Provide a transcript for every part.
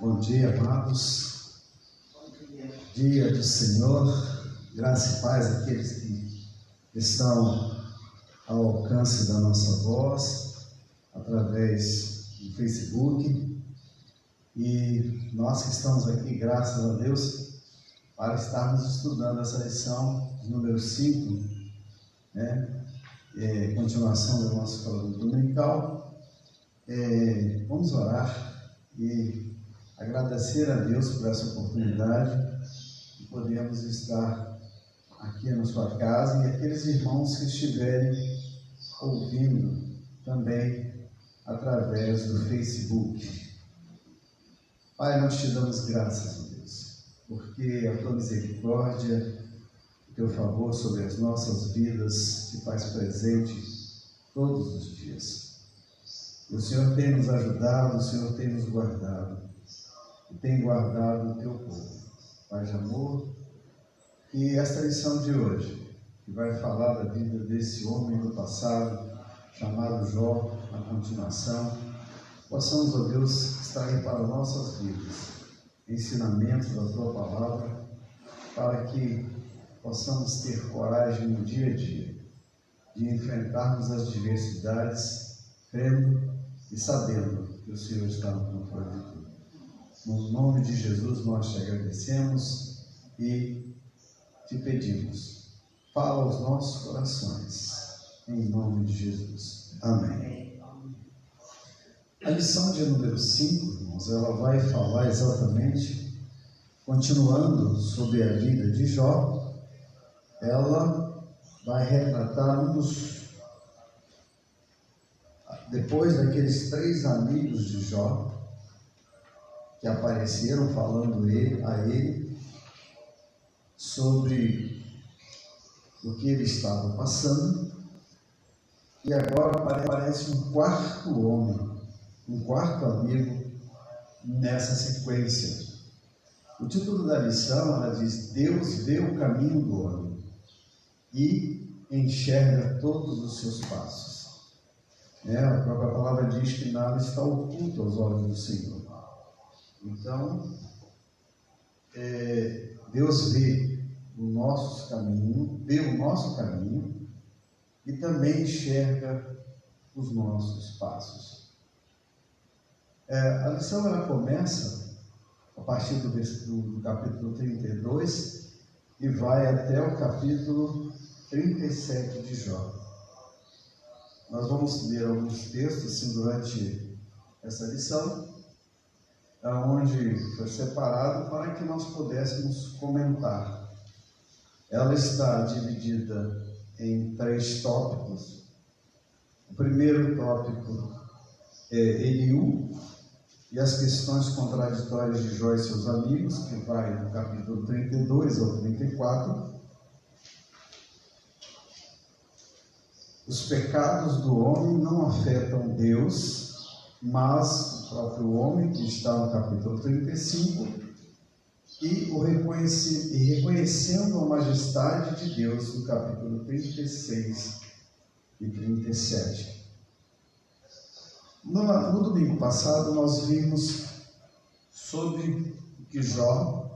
Bom dia, amados. Dia do Senhor, graça e paz àqueles que estão ao alcance da nossa voz, através do Facebook. E nós que estamos aqui, graças a Deus, para estarmos estudando essa lição número 5, continuação da nossa escola dominical. Vamos orar e agradecer a Deus por essa oportunidade de podermos estar aqui na sua casa e aqueles irmãos que estiverem ouvindo também através do Facebook. Pai, nós te damos graças, a Deus, porque a tua misericórdia, o teu favor sobre as nossas vidas se faz presente todos os dias. E o Senhor tem nos ajudado, o Senhor tem nos guardado e tem guardado o teu povo. Pai de amor, que esta lição de hoje, que vai falar da vida desse homem do passado, chamado Jó, na continuação, possamos, ó Deus, extrair para nossas vidas ensinamentos da tua palavra, para que possamos ter coragem no dia a dia de enfrentarmos as diversidades, crendo e sabendo que o Senhor está no controle de tudo. No nome de Jesus nós te agradecemos e te pedimos, fala aos nossos corações, em nome de Jesus. Amém. A lição de número 5, irmãos, ela vai falar exatamente, continuando sobre a vida de Jó, ela vai retratar depois daqueles 3 amigos de Jó, que apareceram falando a ele sobre o que ele estava passando, e agora aparece um quarto homem, um quarto amigo nessa sequência. O título da lição, ela diz: Deus vê o caminho do homem e enxerga todos os seus passos. A própria palavra diz que nada está oculto aos olhos do Senhor. Então, Deus vê o nosso caminho e também enxerga os nossos passos. A lição ela começa a partir do capítulo 32 e vai até o capítulo 37 de Jó. Nós vamos ler alguns textos assim, durante essa lição, onde foi separado para que nós pudéssemos comentar. Ela está dividida em 3 tópicos. O primeiro tópico é Eliú e as questões contraditórias de Jó e seus amigos, que vai do capítulo 32 ao 34. Os pecados do homem não afetam Deus, mas o próprio homem, que está no capítulo 35, e reconhecendo a majestade de Deus, no capítulo 36 e 37. No domingo passado, nós vimos sobre que Jó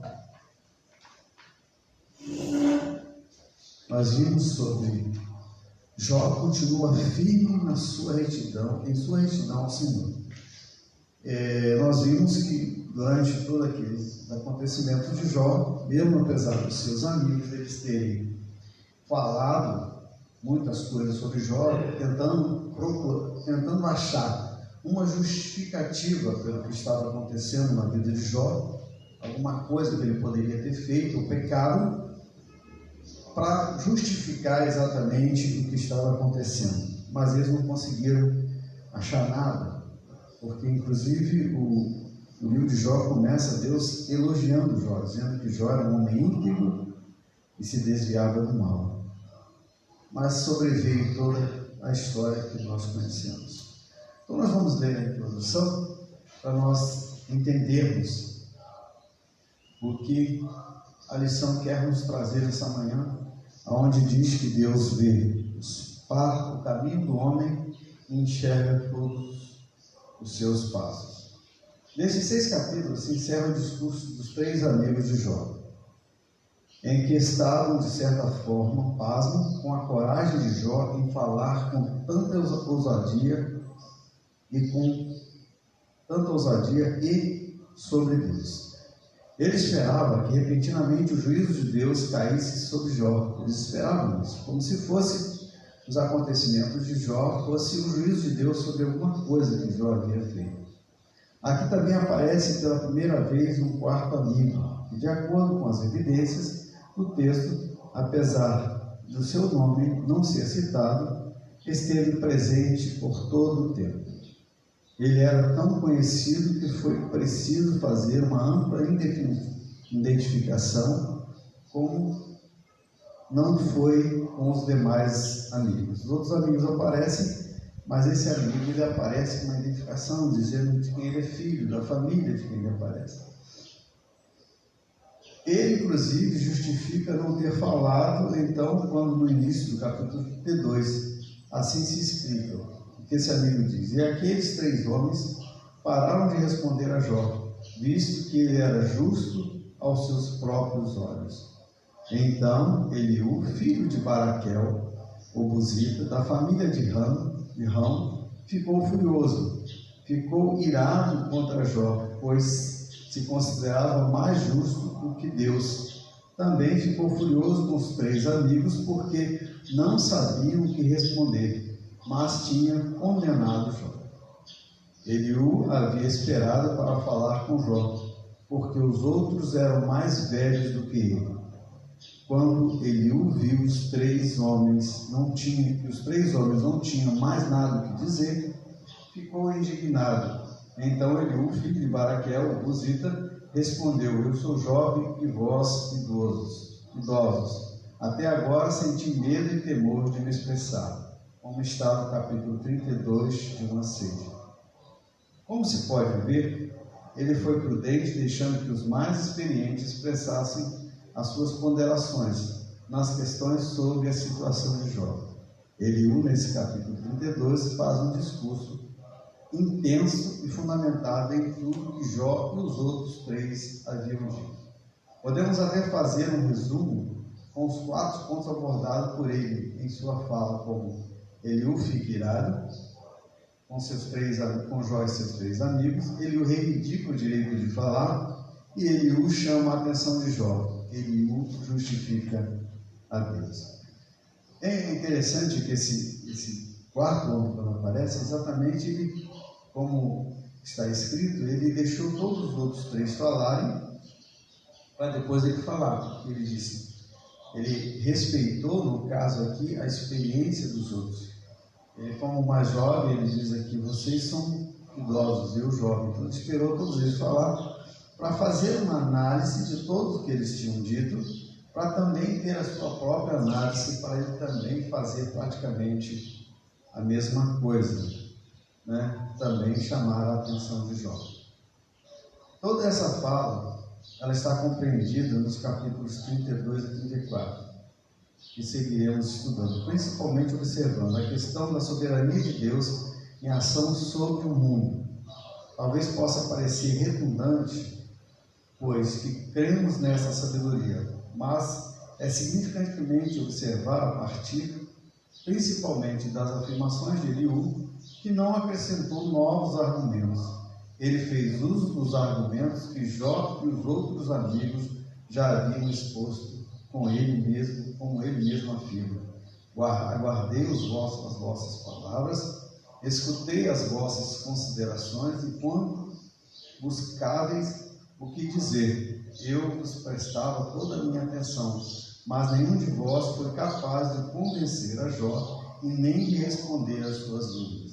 continua firme na sua retidão, em sua retidão ao Senhor. Nós vimos que durante todo aquele acontecimento de Jó, mesmo apesar dos seus amigos eles terem falado muitas coisas sobre Jó, tentando achar uma justificativa pelo que estava acontecendo na vida de Jó, alguma coisa que ele poderia ter feito, o pecado, para justificar exatamente o que estava acontecendo. Mas eles não conseguiram achar nada, porque inclusive o livro de Jó começa Deus elogiando Jó, dizendo que Jó era um homem íntegro e se desviava do mal. Mas sobreveio toda a história que nós conhecemos. Então nós vamos ler a introdução para nós entendermos o que a lição quer nos trazer essa manhã, onde diz que Deus vê o caminho do homem e enxerga todos os seus passos. Nesses 6 capítulos se encerra o discurso dos 3 amigos de Jó, em que estavam, de certa forma, pasmos com a coragem de Jó em falar com tanta ousadia e sobre Deus. Ele esperava que repentinamente o juízo de Deus caísse sobre Jó. Eles esperavam isso, como se fosse os acontecimentos de Jó, fosse o juízo de Deus sobre alguma coisa que Jó havia feito. Aqui também aparece pela primeira vez um 4º amigo, que, de acordo com as evidências do texto, apesar do seu nome não ser citado, esteve presente por todo o tempo. Ele era tão conhecido que foi preciso fazer uma ampla identificação, como não foi com os demais amigos. Os outros amigos aparecem, mas esse amigo ele aparece com uma identificação, dizendo de quem ele é filho, da família de quem ele aparece. Ele, inclusive, justifica não ter falado, então, quando no início do capítulo 32, assim se explica o que esse amigo diz. E aqueles 3 homens pararam de responder a Jó, visto que ele era justo aos seus próprios olhos. Então, Eliú, filho de Baraquel, o Buzita, da família de Rão, ficou furioso, ficou irado contra Jó, pois se considerava mais justo do que Deus. Também ficou furioso com os 3 amigos, porque não sabiam o que responder, mas tinha condenado Jó. Eliú havia esperado para falar com Jó, porque os outros eram mais velhos do que ele. Quando Eliú viu que os 3 homens não tinham mais nada o que dizer, ficou indignado. Então Eliú, filho de Baraquel, o Buzita, respondeu: eu sou jovem e vós idosos. Até agora senti medo e temor de me expressar, como está no capítulo 32, de 1 a 6. Como se pode ver, ele foi prudente, deixando que os mais experientes expressassem as suas ponderações nas questões sobre a situação de Jó. Eliú, nesse capítulo 32, faz um discurso intenso e fundamentado em tudo que Jó e os outros 3 haviam dito. Podemos até fazer um resumo com os 4 pontos abordados por ele em sua fala, como Eliú fica irado com Jó e seus 3 amigos, Eliú reivindica o direito de falar e Eliú chama a atenção de Jó. Eliú justifica a Deus. É interessante que esse 4º homem, quando aparece, exatamente ele, como está escrito, ele deixou todos os outros 3 falarem, para depois ele falar. Ele disse, ele respeitou, no caso aqui, a experiência dos outros. Ele, como mais jovem, ele diz aqui, vocês são idosos, eu jovem. Então ele esperou todos eles falar, para fazer uma análise de tudo o que eles tinham dito, para também ter a sua própria análise, para ele também fazer praticamente a mesma coisa, né? Também chamar a atenção de Jó. Toda essa fala, ela está compreendida nos capítulos 32 e 34, que seguiremos estudando, principalmente observando a questão da soberania de Deus em ação sobre o mundo. Talvez possa parecer redundante, pois que cremos nessa sabedoria, mas é significantemente observar a partir, principalmente das afirmações de Eliú, que não acrescentou novos argumentos. Ele fez uso dos argumentos que Jó e os outros amigos já haviam exposto, como ele mesmo afirma. Aguardei as vossas palavras, escutei as vossas considerações, e quando buscáveis o que dizer, eu vos prestava toda a minha atenção, mas nenhum de vós foi capaz de convencer a Jó e nem de responder às suas dúvidas.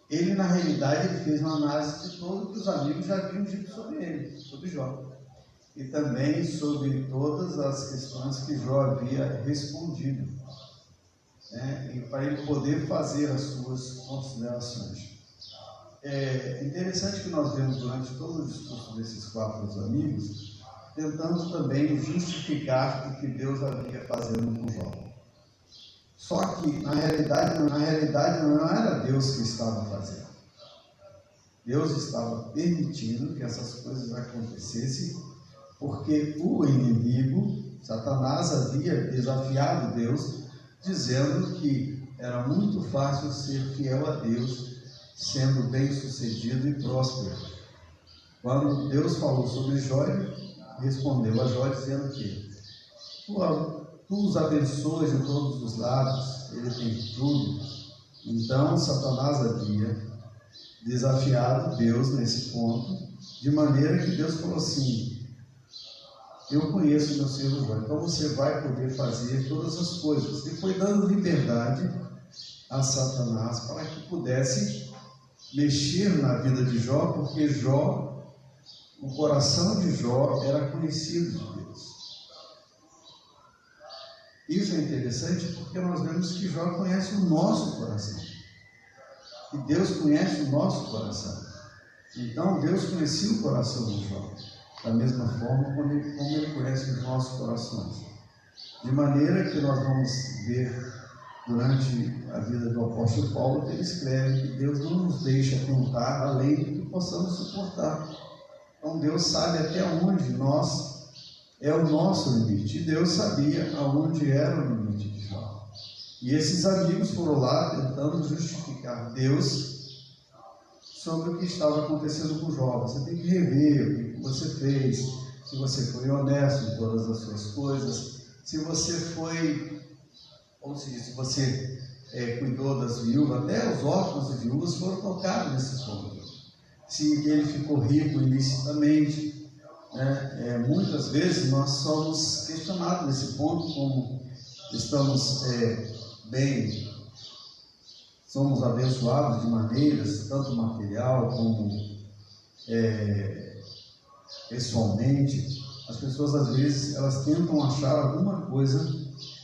Ele, na realidade, ele fez uma análise de tudo que os amigos já haviam dito sobre ele, sobre Jó, e também sobre todas as questões que Jó havia respondido, né, e para ele poder fazer as suas considerações. É interessante que nós vemos durante todo o discurso desses 4 amigos, tentando também justificar o que Deus havia fazendo com Jó. Só que, na realidade não era Deus que estava fazendo. Deus estava permitindo que essas coisas acontecessem, porque o inimigo, Satanás, havia desafiado Deus, dizendo que era muito fácil ser fiel a Deus, sendo bem-sucedido e próspero. Quando Deus falou sobre Jó, respondeu a Jó dizendo que tu os abençoas de todos os lados, ele tem tudo. Então Satanás havia desafiado Deus nesse ponto, de maneira que Deus falou assim: eu conheço meu servo Jó, então você vai poder fazer todas as coisas. E foi dando liberdade a Satanás para que pudesse mexer na vida de Jó, porque Jó, o coração de Jó era conhecido de Deus. Isso é interessante porque nós vemos que Jó conhece o nosso coração. E Deus conhece o nosso coração. Então Deus conhecia o coração de Jó, da mesma forma como ele conhece os nossos corações. De maneira que nós vamos ver durante a vida do apóstolo Paulo, que ele escreve que Deus não nos deixa contar além do que possamos suportar. Então Deus sabe até onde é o nosso limite. E Deus sabia aonde era o limite de Jó. E esses amigos foram lá tentando justificar Deus sobre o que estava acontecendo com Jó. Você tem que rever o que você fez, se você foi honesto em todas as suas coisas, se você foi, ou seja, se você cuidou das viúvas, até os órfãos e viúvas foram tocados nesse ponto. Se ele ficou rico ilicitamente, muitas vezes nós somos questionados nesse ponto, como estamos somos abençoados de maneiras, tanto material como pessoalmente. As pessoas às vezes elas tentam achar alguma coisa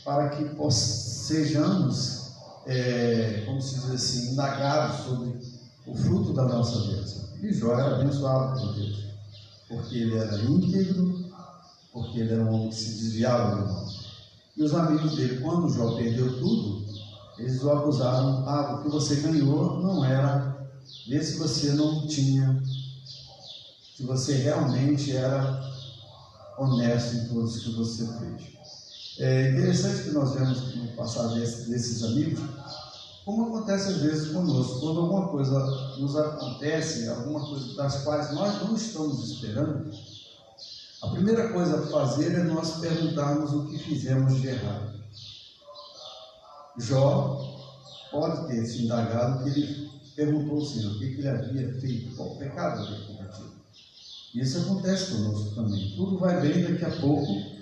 para que sejamos, como se diz assim, indagados sobre o fruto da nossa bênção. E Jó era abençoado por Deus, porque ele era íntegro, porque ele era um homem que se desviava do mal. E os amigos dele, quando Jó perdeu tudo, eles o acusaram: o que você ganhou não era, vê se você não tinha, se você realmente era honesto em tudo que você fez. É interessante que nós vemos no passado desses amigos, como acontece às vezes conosco, quando alguma coisa nos acontece, alguma coisa das quais nós não estamos esperando, a primeira coisa a fazer é nós perguntarmos o que fizemos de errado. Jó pode ter se indagado, que ele perguntou ao Senhor o que ele havia feito, qual pecado ele havia cometido. Isso acontece conosco também. Tudo vai bem, daqui a pouco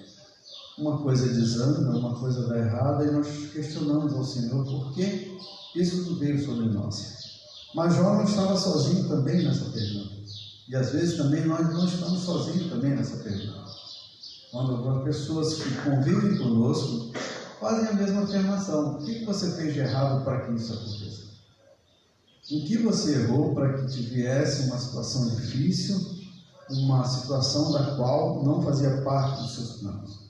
uma coisa desanda, uma coisa dá errada, e nós questionamos ao Senhor por que isso não veio sobre nós. Mas Jó não estava sozinho também nessa pergunta. E às vezes também nós não estamos sozinhos também nessa pergunta. Quando algumas pessoas que convivem conosco fazem a mesma afirmação: o que você fez de errado para que isso aconteça? Em que você errou para que te viesse uma situação difícil, uma situação da qual não fazia parte dos seus planos?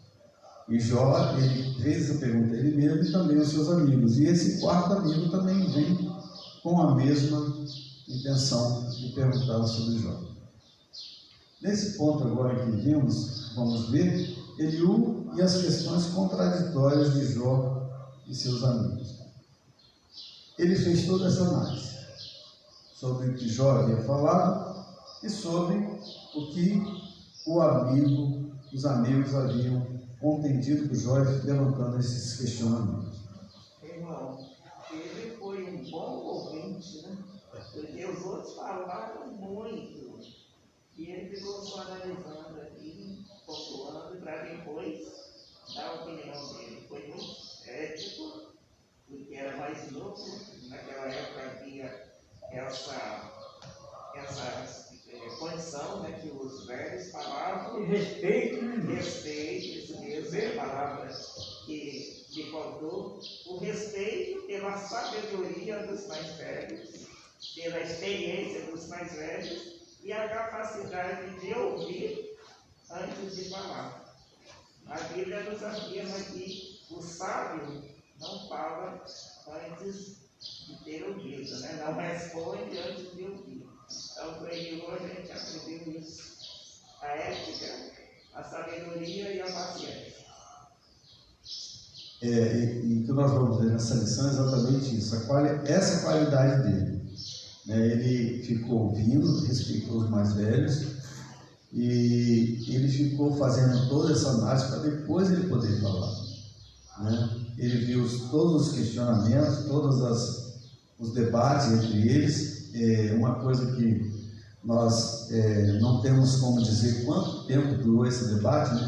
E Jó, ele fez essa pergunta a ele mesmo e também aos seus amigos. E esse quarto amigo também vem com a mesma intenção de perguntar sobre Jó. Nesse ponto agora que vamos ver Eliú e as questões contraditórias de Jó e seus amigos. Ele fez toda essa análise sobre o que Jó havia falado e sobre o que os amigos haviam contendido com Jó, levantando esses questionamentos. Irmão, ele foi um bom ouvinte, né? Porque os outros falaram muito e ele ficou só analisando aqui, pontuando para depois dar a opinião dele. Foi muito ético, porque era mais novo. Naquela época havia essa condição, né, que os velhos falavam. Respeito, isso mesmo, é a palavra que me faltou. O respeito pela sabedoria dos mais velhos, pela experiência dos mais velhos e a capacidade de ouvir antes de falar. A Bíblia nos afirma que o sábio não fala antes de ter ouvido, né? Não responde antes de ouvir. Então, creio que hoje a gente aprendeu isso: a ética, a sabedoria e a paciência. E o que nós vamos ver nessa lição é exatamente isso, essa qualidade dele. Ele ficou ouvindo, respeitou os mais velhos, e ele ficou fazendo toda essa análise para depois ele poder falar. Ele viu todos os questionamentos, todos os debates entre eles. Uma coisa que nós não temos como dizer quanto tempo durou esse debate,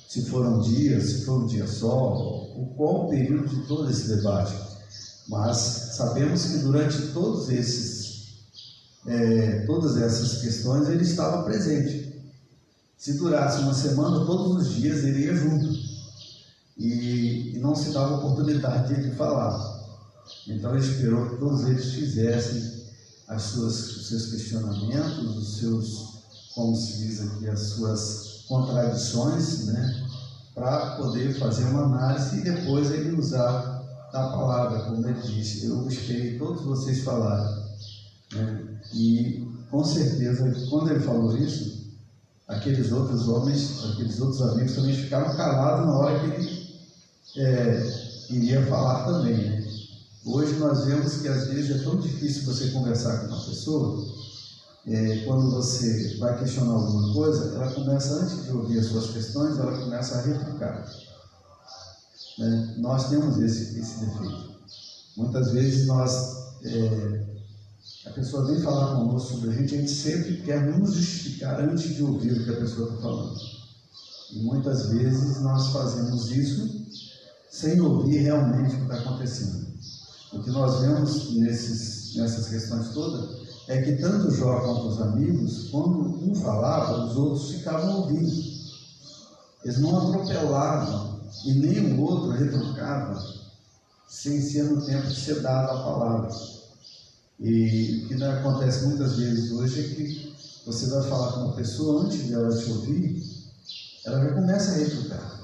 se foram dias, se foi um dia só, qual o período de todo esse debate. Mas sabemos que durante todas essas questões ele estava presente. Se durasse uma semana, todos os dias ele ia junto, e não se dava oportunidade de ele falar. Então ele esperou que todos eles fizessem os seus questionamentos, os seus, como se diz aqui, as suas contradições, para poder fazer uma análise e depois ele usar a palavra, como ele disse: eu esperei todos vocês falarem. E com certeza, quando ele falou isso, aqueles outros homens, aqueles outros amigos também ficaram calados na hora que ele iria falar também. Hoje nós vemos que às vezes é tão difícil você conversar com uma pessoa. Quando você vai questionar alguma coisa, ela começa, antes de ouvir as suas questões, ela começa a retrucar. Nós temos esse defeito. Muitas vezes a pessoa vem falar conosco sobre a gente sempre quer nos justificar antes de ouvir o que a pessoa está falando. E muitas vezes nós fazemos isso sem ouvir realmente o que está acontecendo. O que nós vemos nessas questões todas é que tanto Jó quanto os amigos, quando um falava, os outros ficavam ouvindo. Eles não atropelavam e nem o outro retrucava sem ser no tempo de ser dada a palavra. E o que acontece muitas vezes hoje é que você vai falar com uma pessoa, antes de ela te ouvir, ela já começa a retrucar.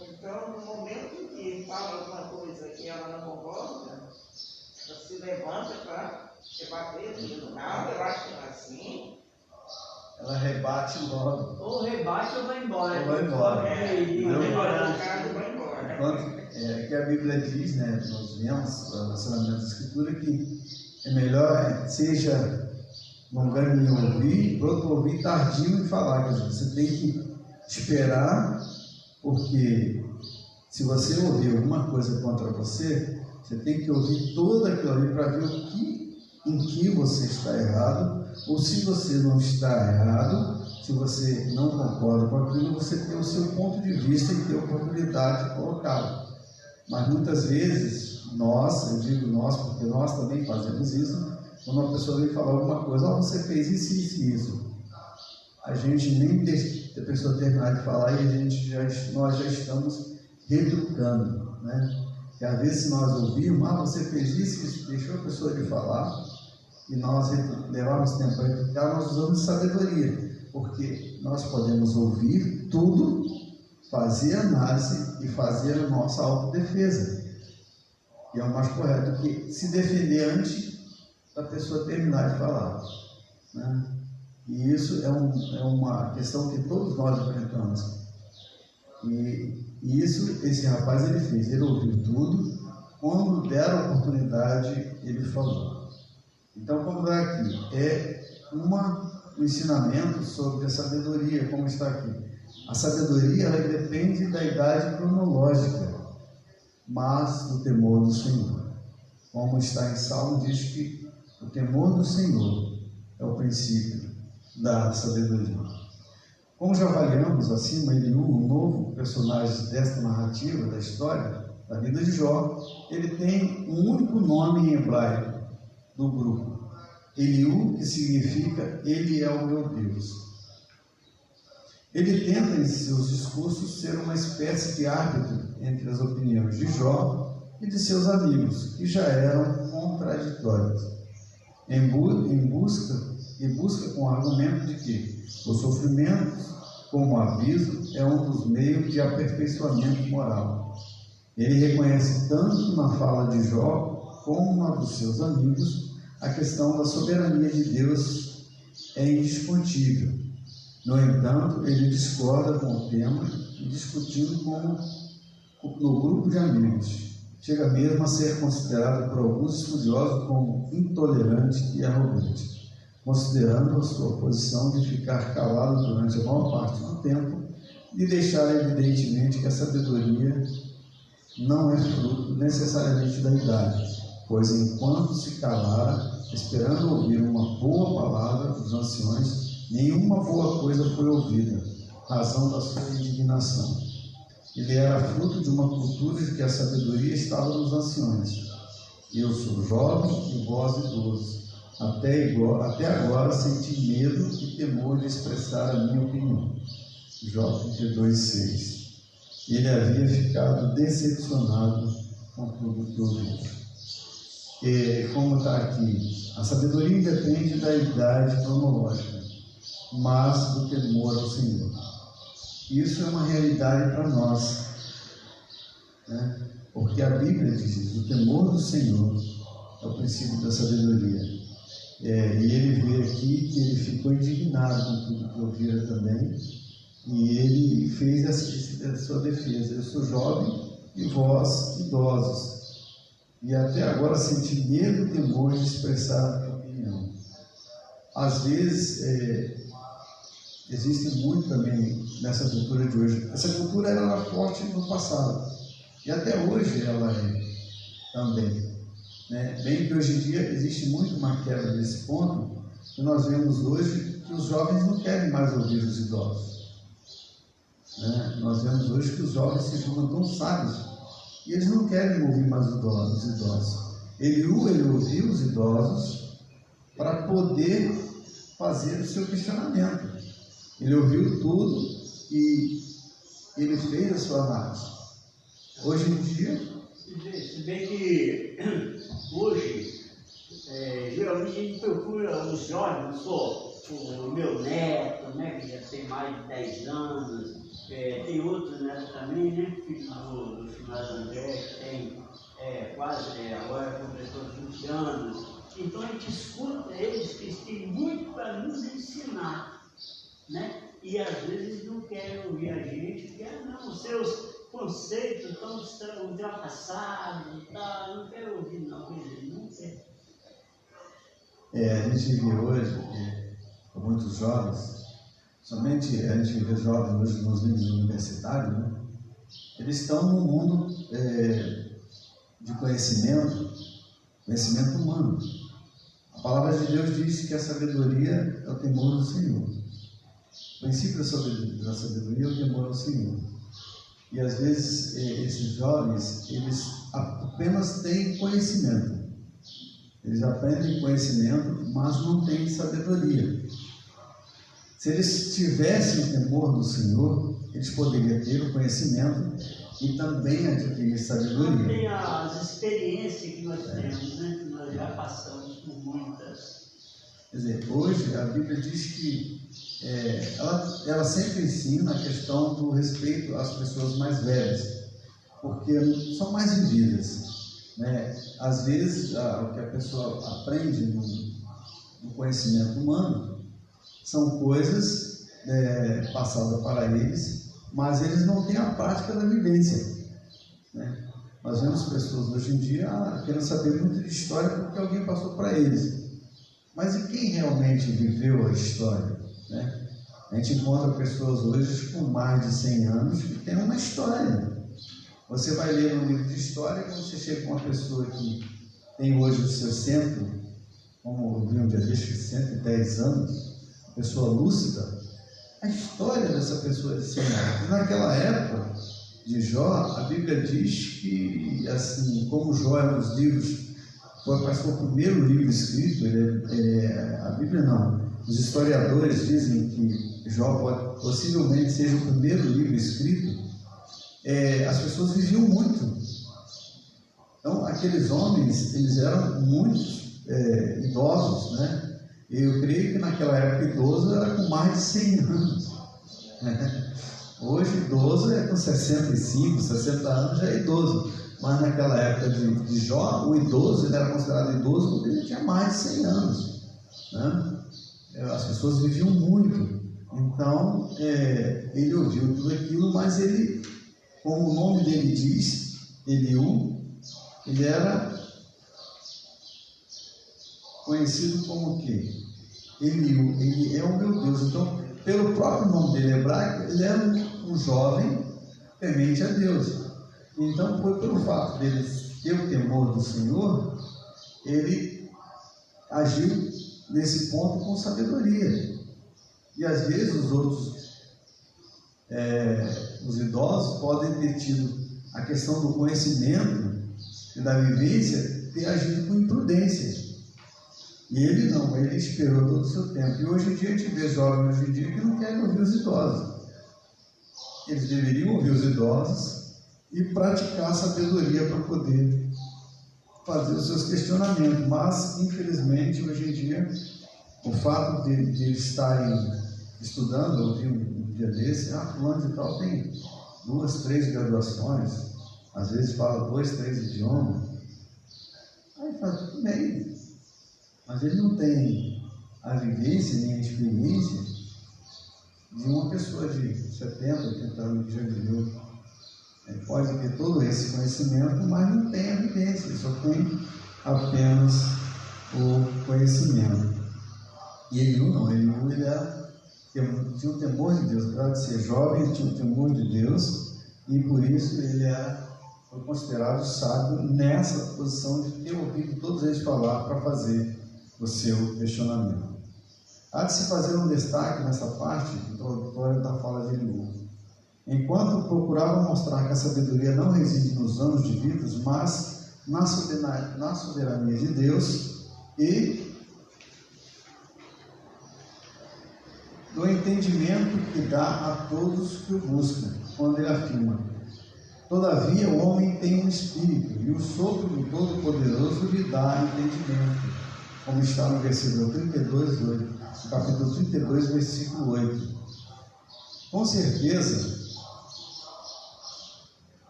Então, no momento que fala alguma coisa que ela não concorda, ela se levanta para rebater, dizendo: nada, eu acho que não é assim. Ela rebate logo. Ou rebate ou vai embora. Ou vai embora. Vai embora. Enquanto que a Bíblia diz, nós vemos no relacionamento da Escritura, que é melhor seja longânime em ouvir, pronto ouvir, tardio em falar. Quer dizer, você tem que esperar, porque se você ouvir alguma coisa contra você, você tem que ouvir todo aquilo ali para ver em que você está errado, ou se você não está errado, se você não concorda com aquilo, você tem o seu ponto de vista e tem a oportunidade de colocá-lo. Mas muitas vezes eu digo nós, porque nós também fazemos isso, quando uma pessoa vem falar alguma coisa: você fez isso e isso. A gente nem deixa a pessoa terminar de falar e nós já estamos retrucando, E às vezes nós ouvimos: você fez isso, deixou a pessoa de falar, e nós levamos tempo para retrucar, nós usamos sabedoria, porque nós podemos ouvir tudo, fazer análise e fazer a nossa autodefesa. E é o mais correto do que se defender antes da pessoa terminar de falar. E isso é uma questão que todos nós enfrentamos. E esse rapaz ele fez, ele ouviu tudo, quando deram a oportunidade ele falou. Então, como vai aqui, um ensinamento sobre a sabedoria, como está aqui. A sabedoria ela depende da idade cronológica, mas do temor do Senhor. Como está em Salmo, diz que o temor do Senhor é o princípio da sabedoria. Como já avaliamos acima, Eliú, um novo personagem desta narrativa, da história, da vida de Jó, ele tem um único nome em hebraico do grupo. Eliú, que significa Ele é o meu Deus. Ele tenta em seus discursos ser uma espécie de árbitro entre as opiniões de Jó e de seus amigos, que já eram contraditórias, busca com o argumento de que o sofrimento, como aviso, é um dos meios de aperfeiçoamento moral. Ele reconhece tanto na fala de Jó como na dos seus amigos a questão da soberania de Deus é indiscutível. No entanto, ele discorda com o tema, discutindo no grupo de amigos. Chega mesmo a ser considerado por alguns estudiosos como intolerante e arrogante, considerando a sua posição de ficar calado durante a maior parte do tempo e deixar evidentemente que a sabedoria não é fruto necessariamente da idade, pois enquanto se calara, esperando ouvir uma boa palavra dos anciões, nenhuma boa coisa foi ouvida, razão da sua indignação. Ele era fruto de uma cultura de que a sabedoria estava nos anciões. Eu sou jovem e vós idosos. Até agora senti medo e temor de expressar a minha opinião. Jó 32:6. Ele havia ficado decepcionado com tudo que ouviu. E como está aqui, a sabedoria independe da idade cronológica, mas do temor ao Senhor. Isso é uma realidade para nós, né? Porque a Bíblia diz: o temor do Senhor é o princípio da sabedoria. E ele vê aqui que ele ficou indignado com tudo que ouvira também, e ele fez a sua defesa. Eu sou jovem e vós idosos, e até agora senti medo e temor de expressar a minha opinião. Às vezes, existe muito também nessa cultura de hoje. Essa cultura era forte no passado, e até hoje ela é também, né? Bem que hoje em dia existe muito uma quebra nesse ponto, que nós vemos hoje que os jovens não querem mais ouvir os idosos, né? Nós vemos hoje que os jovens se julgam tão sábios, e eles não querem ouvir mais os idosos. Eliú, ele ouviu os idosos para poder fazer o seu questionamento. Ele ouviu tudo e ele fez a sua análise. Hoje em dia... Se bem que hoje, geralmente a gente procura os jovens, o meu neto, né, que já tem mais de 10 anos, tem outros netos também, né, filho do finado André, que tem quase, agora completou 20 anos. Então a gente escuta eles, que eles têm muito para nos ensinar, né? E às vezes não querem ouvir a gente, porque os seus conceitos estão ultrapassados, tá? Não quero ouvir, não, não quer. A gente vê hoje que muitos jovens, somente a gente vê jovens hoje nos níveis universitários, né? Eles estão no mundo de conhecimento humano. A palavra de Deus diz que a sabedoria é o temor do Senhor. O princípio da sabedoria é o temor ao Senhor. E às vezes esses jovens, eles apenas têm conhecimento. Eles aprendem conhecimento, mas não têm sabedoria. Se eles tivessem o temor do Senhor, eles poderiam ter o conhecimento e também adquirir sabedoria. Não tem as experiências que nós temos, né? Que nós já passamos por muitas. Quer dizer, hoje a Bíblia diz que ela sempre ensina a questão do respeito às pessoas mais velhas, porque são mais vividas, né? Às vezes o que a pessoa aprende no conhecimento humano são coisas passadas para eles, mas eles não têm a prática da vivência, né? Nós vemos pessoas hoje em dia querendo saber muito de história porque alguém passou para eles, mas e quem realmente viveu a história, né? A gente encontra pessoas hoje com mais de 100 anos que têm uma história. Você vai ler um livro de história, quando você chega com uma pessoa que tem hoje os seus 100, como eu vi um dia desses, 110 anos, uma pessoa lúcida, a história dessa pessoa é de 100 anos. Naquela época de Jó, a Bíblia diz que, assim, como Jó é um dos livros, parece que foi o primeiro livro escrito, a Bíblia não. Os historiadores dizem que Jó possivelmente seja o primeiro livro escrito. As pessoas viviam muito. Então, aqueles homens, eles eram muito idosos, né? Eu creio que naquela época idoso era com mais de 100 anos. Hoje, idoso é com 65, 60 anos, já é idoso. Mas naquela época de Jó, o idoso, ele era considerado idoso porque ele tinha mais de 100 anos, né? As pessoas viviam muito. Então, ele ouviu tudo aquilo, mas ele, como o nome dele diz, Eliú, ele era conhecido como o quê? Eliú, ele é o meu Deus. Então, pelo próprio nome dele hebraico, ele era um jovem temente a Deus. Então, foi pelo fato dele ter o temor do Senhor, ele agiu nesse ponto com sabedoria. E às vezes os outros, os idosos, podem ter tido a questão do conhecimento e da vivência, ter agido com imprudência. E ele não, ele esperou todo o seu tempo. E hoje em dia a gente vê jovens hoje em dia que não querem ouvir os idosos. Eles deveriam ouvir os idosos e praticar a sabedoria para poder fazer os seus questionamentos. Mas, infelizmente, hoje em dia, o fato de estarem estudando, eu vi um dia desse, fulano de tal tem 2, 3 graduações, às vezes fala 2, 3 idiomas. Aí fala, tudo bem, mas ele não tem a vivência nem a experiência de uma pessoa de 70, 80 anos que já viveu. Ele pode ter todo esse conhecimento, mas não tem a vivência, ele só tem apenas o conhecimento. E Eliú não, Eliú ele tinha o temor de Deus, apesar de ser jovem, ele tinha o temor de Deus, e por isso ele foi considerado sábio nessa posição de ter ouvido todos eles falar para fazer o seu questionamento. Há de se fazer um destaque nessa parte introdutória da fala de Eliú. Enquanto procurava mostrar que a sabedoria não reside nos anos de vida, mas na soberania de Deus e do entendimento que dá a todos que o buscam, quando ele afirma: todavia o homem tem um espírito, e o sopro do Todo-Poderoso lhe dá entendimento, como está no versículo 32, 8, no capítulo 32, versículo 8. Com certeza,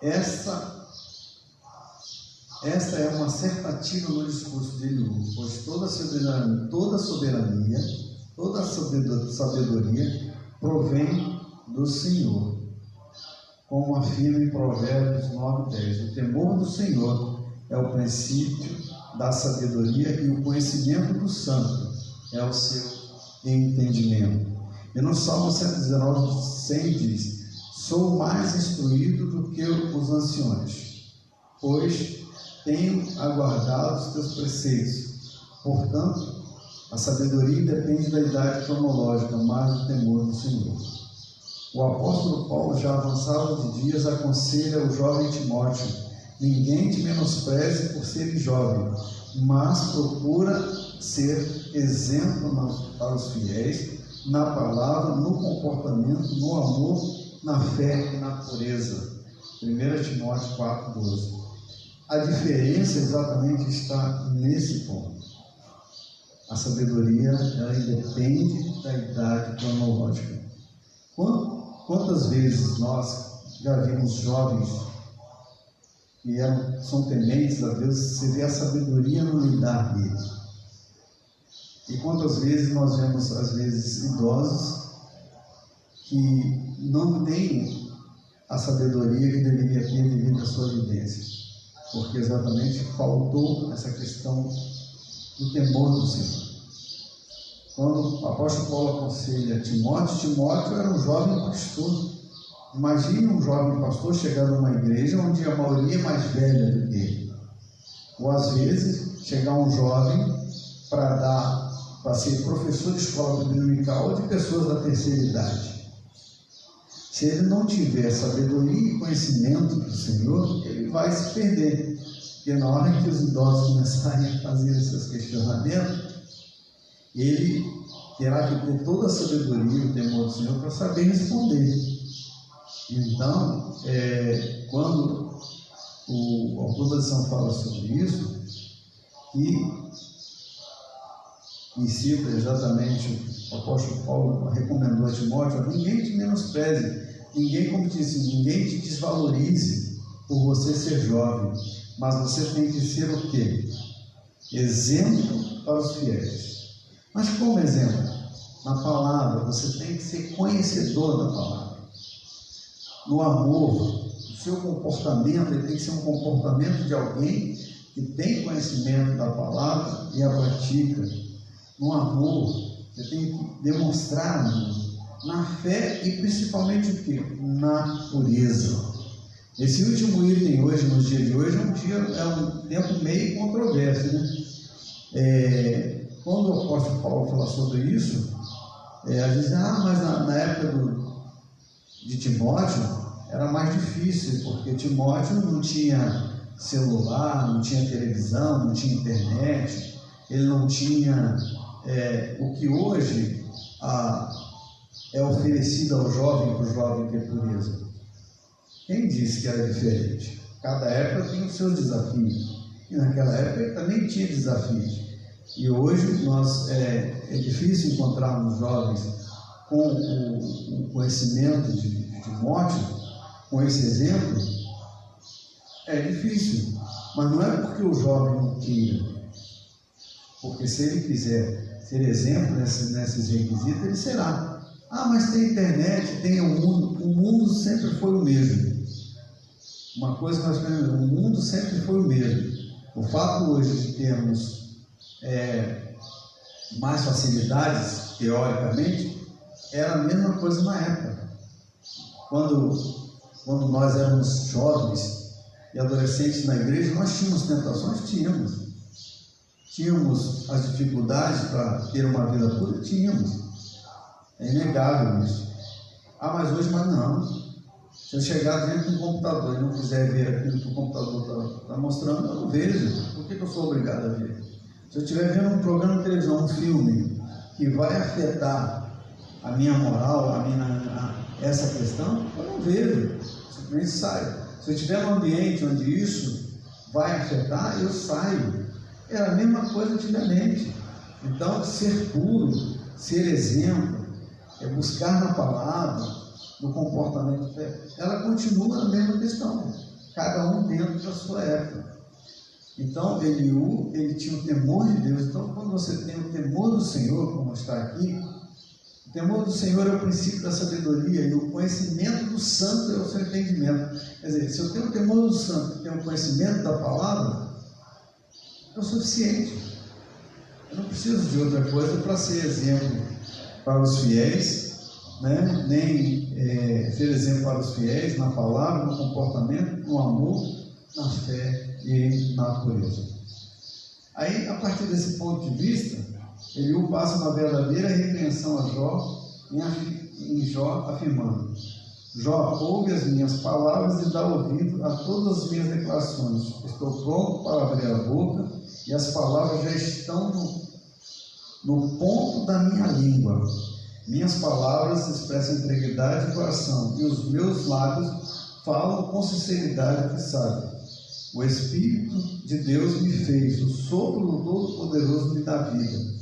esta é uma assertativa no discurso de Eliú, pois toda soberania, toda sabedoria provém do Senhor, como afirma em Provérbios 9:10. O temor do Senhor é o princípio da sabedoria e o conhecimento do santo é o seu entendimento. E no Salmo 119:100 diz: sou mais instruído do que os anciões, pois tenho aguardado os teus preceitos. Portanto, a sabedoria independe da idade cronológica, mas do temor do Senhor. O apóstolo Paulo, já avançado de dias, aconselha o jovem Timóteo: ninguém te menospreze por ser jovem, mas procura ser exemplo para os fiéis, na palavra, no comportamento, no amor, na fé e na pureza. 1 Timóteo 4:12. A diferença exatamente está nesse ponto. A sabedoria, ela independe da idade cronológica. Quantas vezes nós já vimos jovens que são tementes a Deus, você vê a sabedoria no lidar deles. E quantas vezes nós vemos, às vezes, idosos que não têm a sabedoria que deveria ter devido à sua vivência, porque exatamente faltou essa questão do temor do Senhor. Quando o apóstolo Paulo aconselha Timóteo era um jovem pastor. Imagine um jovem pastor chegar numa igreja onde a maioria é mais velha do que ele. Ou às vezes chegar um jovem para ser professor de escola dominical ou de pessoas da terceira idade. Se ele não tiver sabedoria e conhecimento do Senhor, ele vai se perder. Porque na hora que os idosos começarem a fazer os seus questionamentos, ele terá que ter toda a sabedoria e o temor do Senhor para saber responder. Então, quando a autor da lição fala sobre isso, e cita exatamente o apóstolo Paulo recomendou a Timóteo: ninguém te menospreze, ninguém, como disse, ninguém te desvalorize por você ser jovem, mas você tem que ser o quê? Exemplo para os fiéis. Mas como exemplo? Na palavra, você tem que ser conhecedor da palavra. No amor, o seu comportamento ele tem que ser um comportamento de alguém que tem conhecimento da palavra e a pratica. No amor, você tem que demonstrar amor. Na fé e principalmente o quê? Na pureza. Esse último item hoje, nos dias de hoje, é um tempo meio controverso, né? Quando o apóstolo Paulo fala sobre isso, a gente diz, mas na época de Timóteo era mais difícil, porque Timóteo não tinha celular, não tinha televisão, não tinha internet, ele não tinha o que hoje é oferecido ao jovem, para o jovem ter pureza. Quem disse que era diferente? Cada época tem os seus desafios, e naquela época também tinha desafios. E hoje é difícil encontrarmos jovens com o conhecimento de Timóteo, com esse exemplo. É difícil, mas não é porque o jovem não queira, porque se ele quiser ser exemplo nesses requisitos, ele será. Mas tem internet, tem o mundo sempre foi o mesmo. Uma coisa que nós temos, o mundo sempre foi o mesmo. O fato hoje de termos mais facilidades, teoricamente, era a mesma coisa na época. Quando nós éramos jovens e adolescentes na igreja, nós tínhamos tentações? Tínhamos as dificuldades para ter uma vida pura? Tínhamos. É inegável isso. Mas hoje não. Se eu chegar dentro de um computador e não quiser ver aquilo que o computador está mostrando, eu não vejo. Por que eu sou obrigado a ver? Se eu estiver vendo um programa de televisão, um filme, que vai afetar a minha moral, essa questão, eu não vejo. Simplesmente saio. Se eu estiver num ambiente onde isso vai afetar, eu saio. Era a mesma coisa antigamente. Então, ser puro, ser exemplo, buscar na palavra, no comportamento, ela continua a mesma questão, cada um dentro da sua época. Então, Eliú, ele tinha o temor de Deus. Então, quando você tem o temor do Senhor, como está aqui, o temor do Senhor é o princípio da sabedoria, e o conhecimento do santo é o seu entendimento. Quer dizer, se eu tenho o temor do santo e tenho o conhecimento da palavra, é o suficiente. Eu não preciso de outra coisa para ser exemplo para os fiéis, né? Nem ser exemplo para os fiéis na palavra, no comportamento, no amor, na fé e na pureza. Aí, a partir desse ponto de vista, Eliú passa uma verdadeira repreensão a Jó, em Jó, afirmando: Jó, ouve as minhas palavras e dá ouvido a todas as minhas declarações. Estou pronto para abrir a boca e as palavras já estão no ponto da minha língua. Minhas palavras expressam integridade de coração e os meus lábios falam com sinceridade que sabe. O Espírito de Deus me fez, o sopro do Todo-Poderoso me dá vida.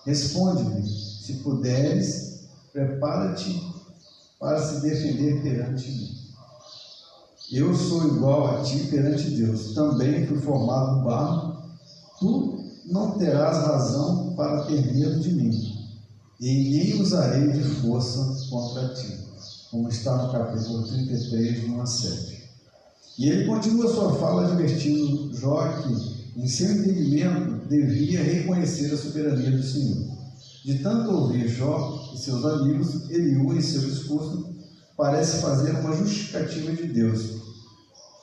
Responde-me, se puderes, prepara-te para se defender perante mim. Eu sou igual a ti perante Deus, também fui formado no barro. Tu não terás razão para ter medo de mim, e nem usarei de força contra ti, como está no capítulo 33, 1 a 7. E ele continua sua fala advertindo Jó que, em seu entendimento, devia reconhecer a soberania do Senhor. De tanto ouvir Jó e seus amigos, Eliú, em seu discurso, parece fazer uma justificativa de Deus.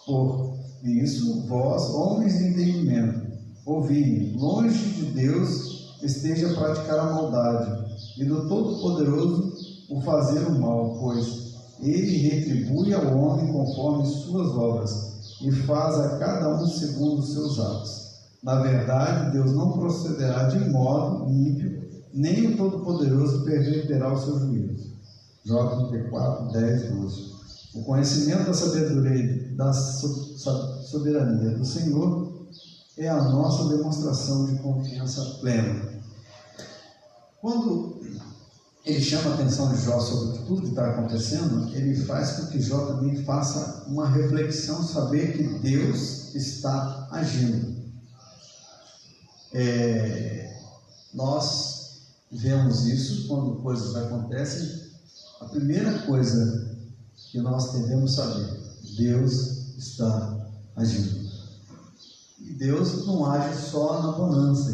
Por isso, vós, homens de entendimento, ouvi-me, longe de Deus esteja a praticar a maldade, e do Todo-Poderoso o fazer o mal, pois ele retribui ao homem conforme suas obras, e faz a cada um segundo os seus atos. Na verdade, Deus não procederá de modo ímpio, nem o Todo-Poderoso perverterá o seu juízo. Jó 34, 10, 12. O conhecimento da sabedoria, da soberania do Senhor é a nossa demonstração de confiança plena. Quando ele chama a atenção de Jó sobre tudo que está acontecendo, ele faz com que Jó também faça uma reflexão, saber que Deus está agindo. Nós vemos isso quando coisas acontecem. A primeira coisa que nós devemos saber: Deus está agindo. E Deus não age só na bonança,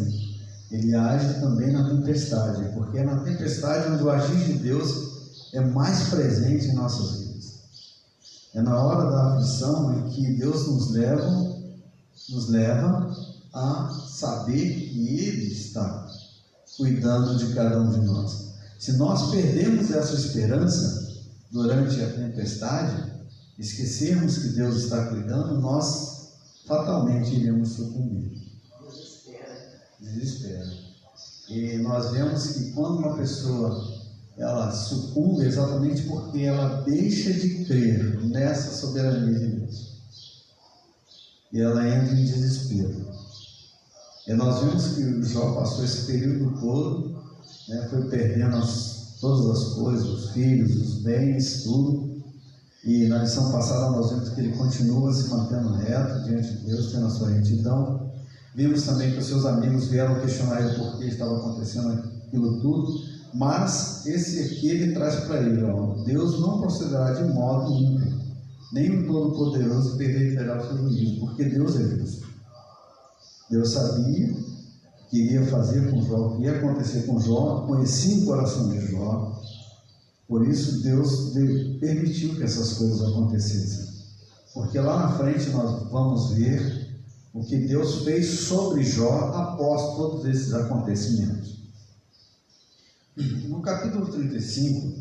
Ele age também na tempestade, porque é na tempestade onde o agir de Deus é mais presente em nossas vidas. É na hora da aflição em que Deus nos leva a saber que Ele está cuidando de cada um de nós. Se nós perdemos essa esperança durante a tempestade, esquecermos que Deus está cuidando, nós fatalmente iremos sucumbir. Desespero. E nós vemos que quando uma pessoa ela sucumbe, exatamente porque ela deixa de crer nessa soberania de Deus, e ela entra em desespero. E nós vimos que o Jó passou esse período todo, foi perdendo todas as coisas, os filhos, os bens, tudo. E na lição passada nós vimos que ele continua se mantendo reto diante de Deus, tendo a sua retidão. Vimos também que os seus amigos vieram questionar ele por que estava acontecendo aquilo tudo, mas esse aqui ele traz para ele: Deus não procederá de modo ímpio, nem o Todo-Poderoso perverterá o seu juízo, porque Deus é justo. Deus sabia que iria fazer com Jó, que ia acontecer com Jó, conhecia o coração de Jó, por isso Deus permitiu que essas coisas acontecessem, porque lá na frente nós vamos ver o que Deus fez sobre Jó após todos esses acontecimentos. No capítulo 35,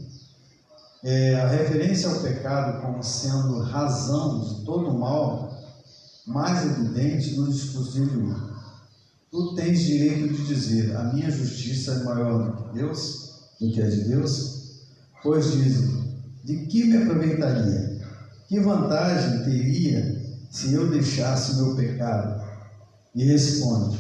a referência ao pecado como sendo razão de todo o mal mais evidente no discurso de Eliú. Tu tens direito de dizer: a minha justiça é maior do que a de Deus? Pois dizem: de que me aproveitaria? Que vantagem teria se eu deixasse o meu pecado? E responde: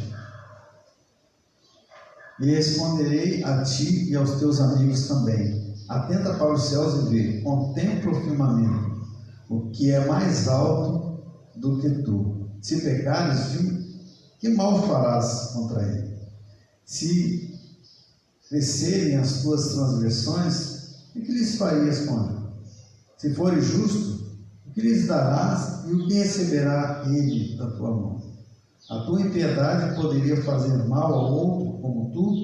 e responderei a ti e aos teus amigos também. Atenta para os céus e vê, contempla o firmamento, o que é mais alto do que tu. Se pecares, que mal farás contra ele? Se crescerem as tuas transgressões, o que lhes farias contra? Se fores justo, o que lhes darás e o que receberá ele da tua mão? A tua impiedade poderia fazer mal ao outro como tu,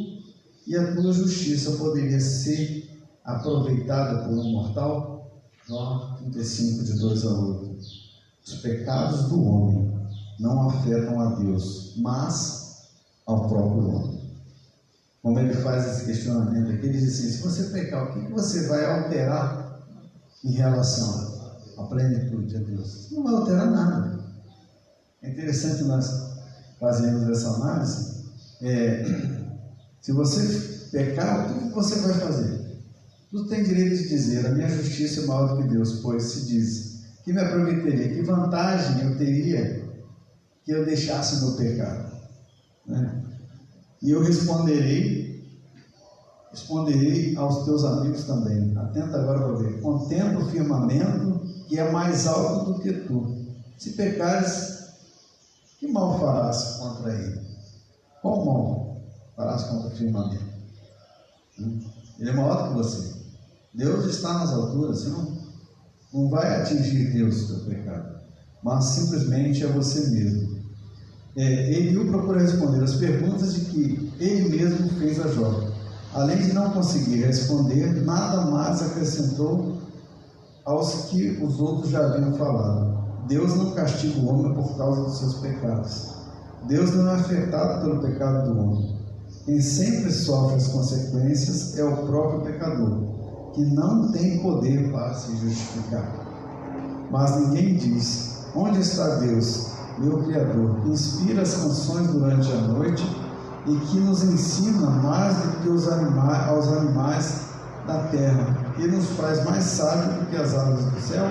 e a tua justiça poderia ser aproveitada por um mortal? Jó 35, de 2 a 8. Os pecados do homem não afetam a Deus, mas ao próprio homem. Como ele faz esse questionamento aqui, ele diz assim: se você pecar, o que você vai alterar em relação à plenitude de Deus? Você não vai alterar nada. É interessante nós fazermos essa análise. Se você pecar, o que você vai fazer? Tu tem direito de dizer: a minha justiça é maior do que Deus, pois se diz: que me aproveitaria? Que vantagem eu teria que eu deixasse o meu pecado? E eu responderei aos teus amigos também. Atenta agora para ver. Contempla o firmamento, que é mais alto do que tu. Se pecares, que mal farás contra ele? Qual mal farás contra o firmamento? Ele é maior do que você. Deus está nas alturas, você não vai atingir Deus o teu pecado, mas simplesmente é você mesmo. Eliú procura responder as perguntas de que ele mesmo fez a Jó. Além de não conseguir responder, nada mais acrescentou aos que os outros já haviam falado. Deus não castiga o homem por causa dos seus pecados. Deus não é afetado pelo pecado do homem. Quem sempre sofre as consequências é o próprio pecador, que não tem poder para se justificar. Mas ninguém diz: onde está Deus, meu Criador, que inspira as canções durante a noite e que nos ensina mais do que aos animais da terra, que nos faz mais sábios do que as aves do céu?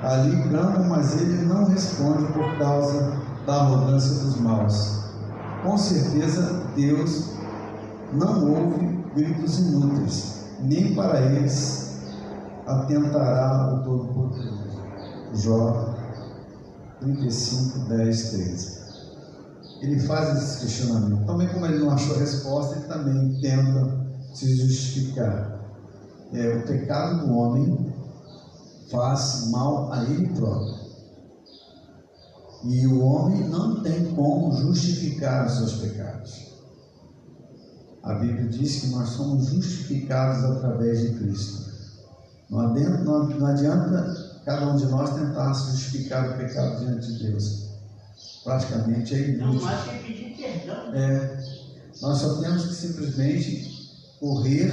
Ali clamam, mas ele não responde por causa da arrogância dos maus. Com certeza Deus não ouve gritos inúteis. nem para eles atentará o Todo-Poderoso. Jó 35, 10, 13. Ele faz esse questionamento. Também, como ele não achou a resposta, ele também tenta se justificar. O pecado do homem faz mal a ele próprio. E o homem não tem como justificar os seus pecados. A Bíblia diz que nós somos justificados através de Cristo. Não adianta cada um de nós tentar justificar o pecado diante de Deus. Praticamente é inútil. Não mais que pedir perdão. Nós só temos que simplesmente correr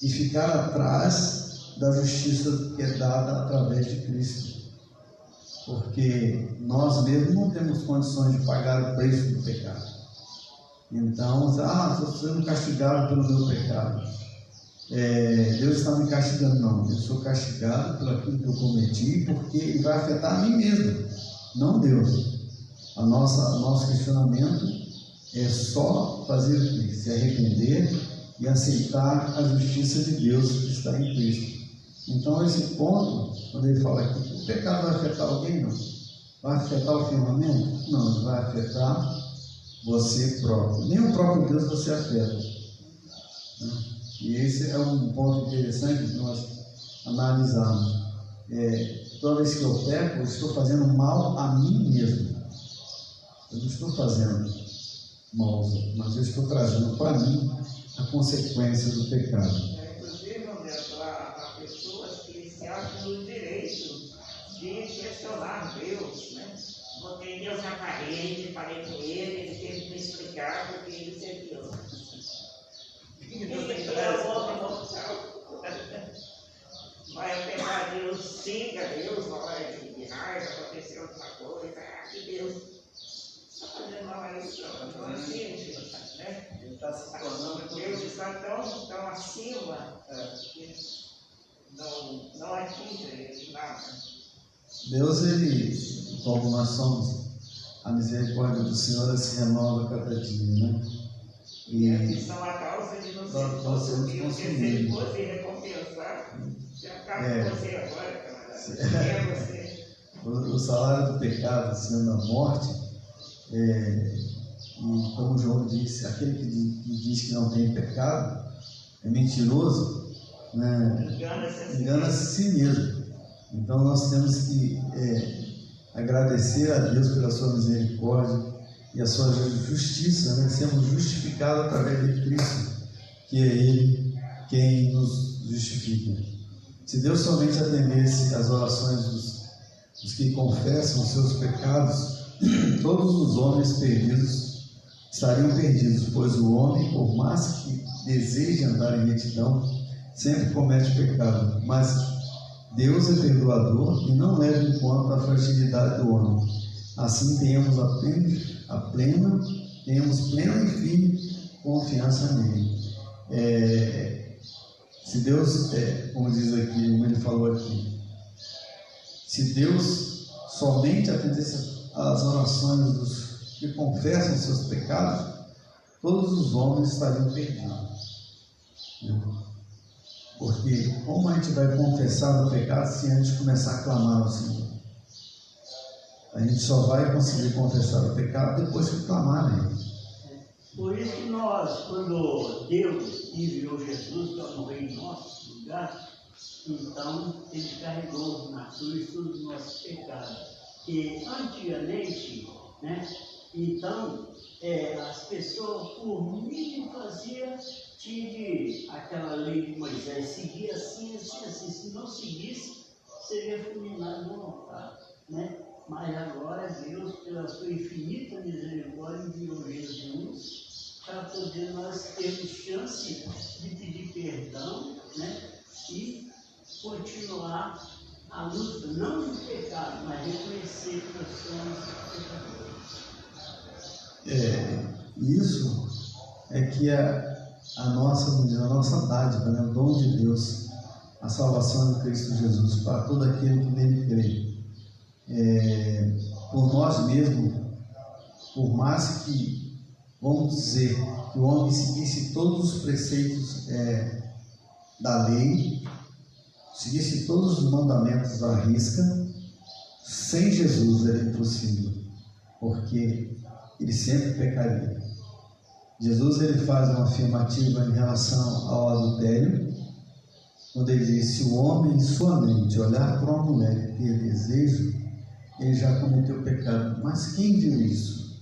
e ficar atrás da justiça que é dada através de Cristo. Porque nós mesmos não temos condições de pagar o preço do pecado. Então, estou sendo castigado pelo meu pecado. Deus está me castigando. Não, eu sou castigado por aquilo que eu cometi, porque ele vai afetar a mim mesmo, não Deus. Nosso questionamento é só fazer o quê? Se arrepender e aceitar a justiça de Deus que está em Cristo. Então, esse ponto, quando ele fala aqui, o pecado vai afetar alguém? Não. Vai afetar o firmamento? Não, ele vai afetar você próprio. Nem o próprio Deus você afeta. E esse é um ponto interessante que nós analisarmos. Toda vez que eu peco, eu estou fazendo mal a mim mesmo. Eu não estou fazendo mal, mas eu estou trazendo para mim a consequência do pecado. Inclusive, há pessoas que se acham no direito de questionar Deus, né? Botei Deus na parede, falei com ele teve que me explicar porque ele é Deus. Vai pegar Deus, siga Deus na hora de raiva, acontecer outra coisa, que Deus está fazendo mal a isso, não existe, né? Ele está se tornando Deus está tão acima que não atinge ele nada. Deus, ele, como nós somos, a misericórdia do Senhor se renova cada dia, né? E são a causa de não ser consumir, porque se ele fosse recompensar, já acaba com você agora, camarada. O salário do pecado sendo a morte, e como João disse, aquele que diz que não tem pecado é mentiroso, né? Engana-se a si mesmo. Então nós temos que agradecer a Deus pela sua misericórdia e a sua justiça, né? Sermos justificados através de Cristo, que é Ele quem nos justifica. Se Deus somente atendesse às orações dos que confessam os seus pecados, todos os homens perdidos estariam perdidos, pois o homem, por mais que deseje andar em retidão, sempre comete pecado. Mas Deus é perdoador e não leva em conta a fragilidade do homem. Assim tenhamos plena e firme confiança nele. Se Deus, como diz aqui, como ele falou aqui, se Deus somente atendesse às orações dos que confessam seus pecados, todos os homens estariam perdidos. Porque como a gente vai confessar o pecado se antes começar a clamar ao Senhor? A gente só vai conseguir confessar o pecado depois que clamar a Ele. Por isso que nós, quando Deus enviou Jesus para morrer em nosso lugar, então Ele carregou na cruz todos os nossos pecados. E antigamente, né, então, as pessoas, por mínimo faziam, tinha aquela lei de Moisés, seguia assim. Se não seguisse, seria fulminado no altar, né? Mas agora Deus, pela sua infinita misericórdia, enviou Jesus para poder nós termos chance de pedir perdão, né? E continuar a luta, não do pecado, mas reconhecer que nós somos pecadores. Isso é que a nossa dádiva, né? O dom de Deus, a salvação de Cristo Jesus para todo aquele que nele crê. Por nós mesmos, por mais que, vamos dizer, que o homem seguisse todos os preceitos da lei, seguisse todos os mandamentos à risca, sem Jesus era impossível, porque ele sempre pecaria. Jesus ele faz uma afirmativa em relação ao adultério, quando ele diz: se o homem em sua mente olhar para uma mulher e ter desejo, ele já cometeu pecado. Mas quem viu isso?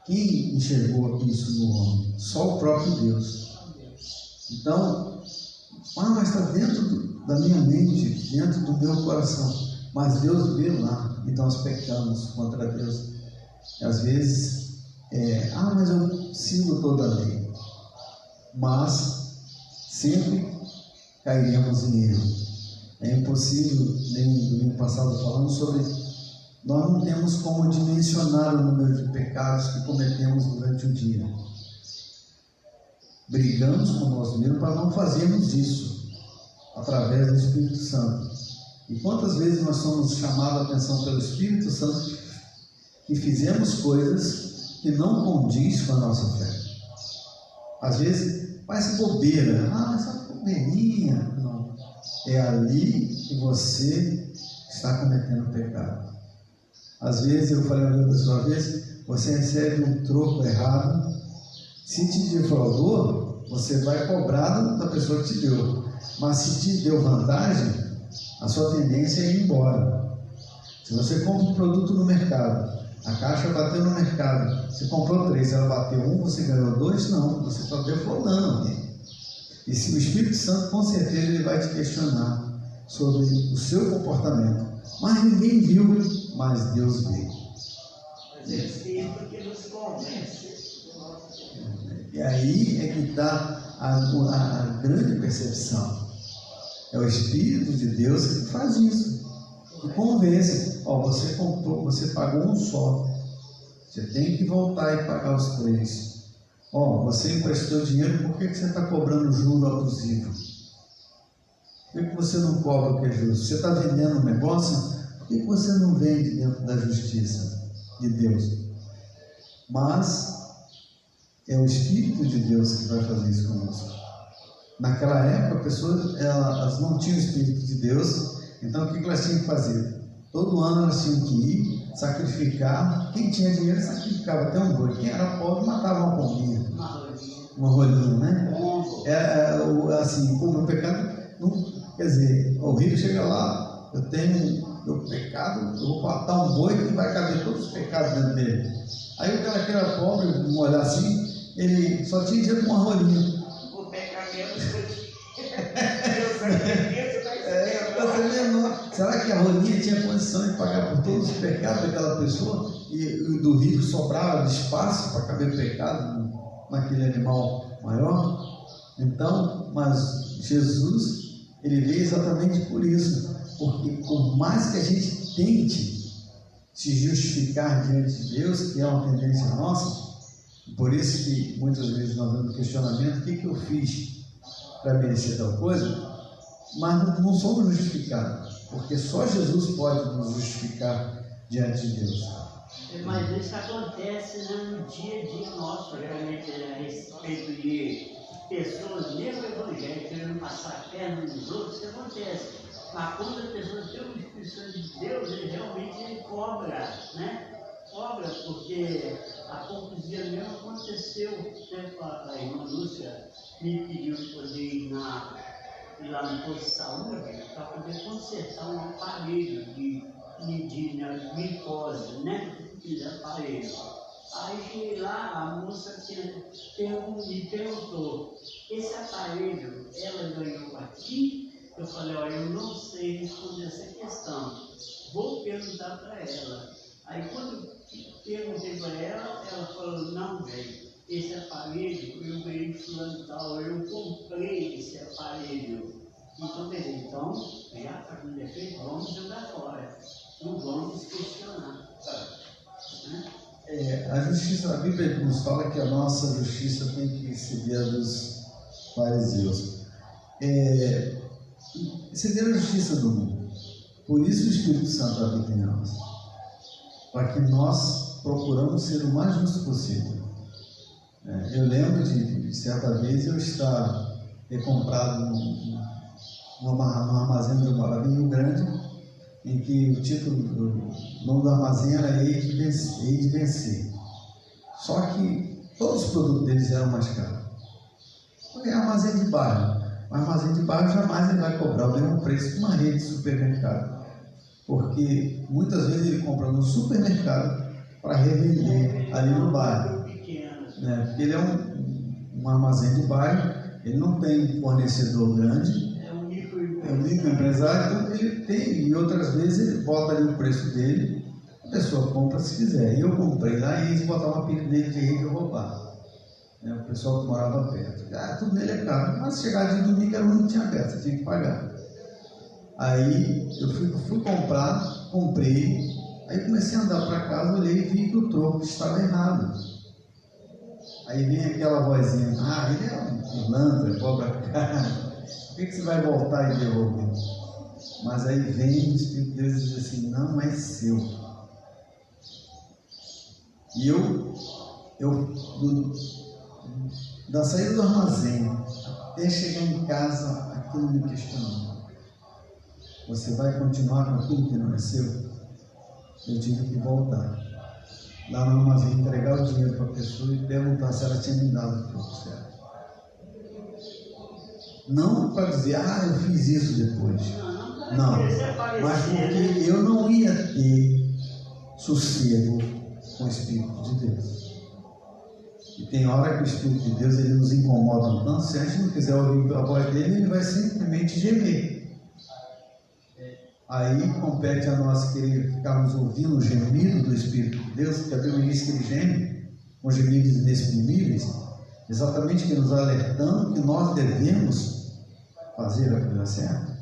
Quem enxergou isso no homem? Só o próprio Deus. Então, mas está dentro da minha mente, dentro do meu coração. Mas Deus vê lá, e nós pecamos contra Deus. E às vezes, mas eu sigo toda a lei. Mas sempre cairemos em erro. É impossível, nem no domingo passado falando sobre, nós não temos como dimensionar o número de pecados que cometemos durante o dia. Brigamos com nós mesmos para não fazermos isso, através do Espírito Santo. E quantas vezes nós somos chamados a atenção pelo Espírito Santo que fizemos coisas que não condiz com a nossa fé. Às vezes parece bobeira, essa bobeirinha. Não, é ali que você está cometendo pecado. Às vezes, eu falei uma pessoa, às vezes você recebe um troco errado, se te defraudou, você vai cobrar da pessoa que te deu, mas se te deu vantagem, a sua tendência é ir embora. Se você compra um produto no mercado, a caixa bateu no mercado, você comprou 3, ela bateu 1, você ganhou 2, não, você está defraudando alguém. E se o Espírito Santo, com certeza, ele vai te questionar sobre o seu comportamento. Mas ninguém viu, mas Deus vê. Mas é o Espírito que nos convence. E aí é que está a grande percepção. É o Espírito de Deus que faz isso. Que convence. Você comprou, você pagou um só. Você tem que voltar e pagar os 3. Você emprestou dinheiro, por que você está cobrando juro abusivo? Por que você não cobra o que é justo? Você está vendendo um negócio, por que você não vende dentro da justiça de Deus? Mas é o Espírito de Deus que vai fazer isso conosco. Naquela época, pessoas elas não tinham o Espírito de Deus, então o que elas tinham que fazer? Todo ano elas tinham que ir, sacrificar. Quem tinha dinheiro sacrificava até um boi. Quem era pobre matava uma pombinha. Uma rolinha, né? Assim, como o pecado, quer dizer, o rico chega lá, eu tenho meu pecado, eu vou matar um boi que vai caber todos os pecados dentro dele. Aí o cara que era pobre, vamos olhar assim, ele só tinha dinheiro com uma rolinha. O pecamento será que a rolinha tinha condição de pagar por todos os pecados daquela pessoa? E do rico sobrava espaço para caber pecado naquele animal maior? Então, mas Jesus, ele veio exatamente por isso, porque por mais que a gente tente se justificar diante de Deus, que é uma tendência nossa, por isso que muitas vezes nós damos questionamento: o que eu fiz para merecer tal coisa? Mas não somos justificados, porque só Jesus pode nos justificar diante de Deus. Mas isso acontece, no dia a dia nosso, realmente, a respeito de pessoas, mesmo evangélicas, querendo passar a perna nos outros, isso acontece. Mas quando a pessoa tem uma Espírito de Deus, ele realmente cobra, né? Cobra, porque há poucos dias mesmo aconteceu, a irmã Lúcia me pediu poder ir lá no posto de saúde para poder consertar um aparelho de medir a glicose, né? Aquele aparelho. Aí cheguei lá, a moça me perguntou: esse aparelho ela ganhou aqui? Eu falei: olha, eu não sei responder essa questão, vou perguntar para ela. Aí quando perguntei para ela, ela falou: não, velho, esse aparelho eu ganhei de fulano tal, eu comprei esse aparelho. Então, já está com defeito, vamos jogar fora, não vamos questionar. Né? A justiça, a Bíblia nos fala que a nossa justiça tem que seguir a dos fariseus. Seguir a justiça do mundo. Por isso o Espírito Santo habita em nós, para que nós procuramos ser o mais justo possível. Eu lembro de certa vez eu estar ter comprado num armazém onde eu morava em Rio Grande, em que o título do nome do armazém era Hei de Vencer. Só que todos os produtos deles eram mais caros. É armazém de bairro. O armazém de bairro jamais ele vai cobrar o mesmo preço que uma rede de supermercado. Porque muitas vezes ele compra no supermercado para revender ali no bairro. Porque ele é um armazém de bairro, ele não tem fornecedor grande, é um microempresário, então ele tem, e outras vezes ele bota ali o preço dele, a pessoa compra se quiser. E eu comprei lá e eles botavam uma pilha dele de rede e roubar. O pessoal que morava perto. Tudo nele é caro, mas chegar de domingo era o único que tinha aberto, você tinha que pagar. Aí eu fui comprar, comprei, aí comecei a andar para casa, olhei e vi que o troco estava errado. Aí vem aquela vozinha, ele é um pilantra, cobra cara, por que você vai voltar e devolver? Mas aí vem o Espírito de Deus e diz assim, não é seu. E da saída do armazém até chegar em casa, aquilo me questionou. Você vai continuar com aquilo que não é seu? Eu tive que voltar lá no armazém, entregar o dinheiro para a pessoa e perguntar se ela tinha me dado o troco certo. Não para dizer, eu fiz isso depois. Não, mas porque eu não ia ter sossego com o Espírito de Deus. E tem hora que o Espírito de Deus ele nos incomoda tanto, se a gente não quiser ouvir a voz dele, ele vai simplesmente gemer. Aí compete a nós querer ficarmos ouvindo o gemido do Espírito de Deus, porque a Bíblia diz que ele geme com gemidos inexprimíveis, exatamente que nos alertando que nós devemos fazer a coisa certa.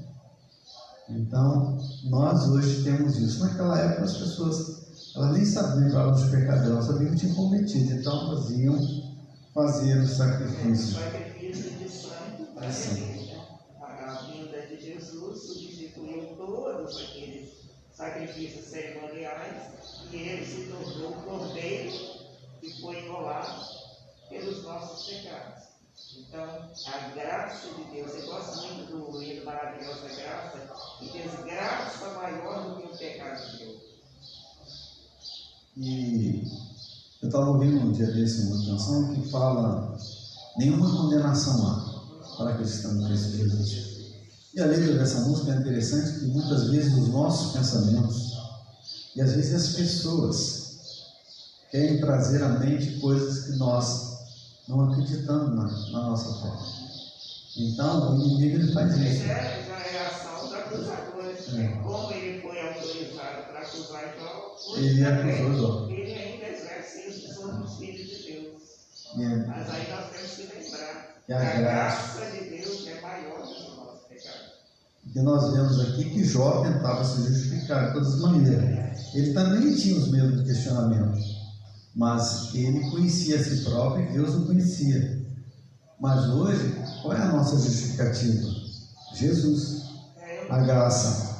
Então, nós hoje temos isso. Naquela época as pessoas elas nem sabiam falar dos pecados, elas sabiam que tinham cometido, então elas iam fazer o sacrifício. De sangue, a vinda de Jesus substituiu todos aqueles sacrifícios cerimoniais e ele se tornou o cordeiro que foi imolado pelos nossos pecados. Então, a graça de Deus, eu gosto muito do hino Maravilhosa Graça, e diz graça maior do que o pecado de Deus. E eu estava ouvindo um dia desse uma canção que fala nenhuma condenação há para aqueles que estão em Cristo Jesus. E a letra dessa música é interessante que muitas vezes os nossos pensamentos e às vezes as pessoas querem trazer à mente coisas que nós não acreditamos na nossa fé. Então o inimigo ele faz isso. Já é a ação do acusador. Como ele foi autorizado para acusar Jó, ele acusou Jó. Ele ainda exerce isso sobre os filhos de Deus. Mas aí nós temos que lembrar que a graça de Deus é maior do que o nosso pecado. E nós vemos aqui que Jó tentava se justificar de todas as maneiras. Ele também tinha os mesmos questionamentos, mas ele conhecia a si próprio e Deus o conhecia. Mas hoje, qual é a nossa justificativa? Jesus, a graça.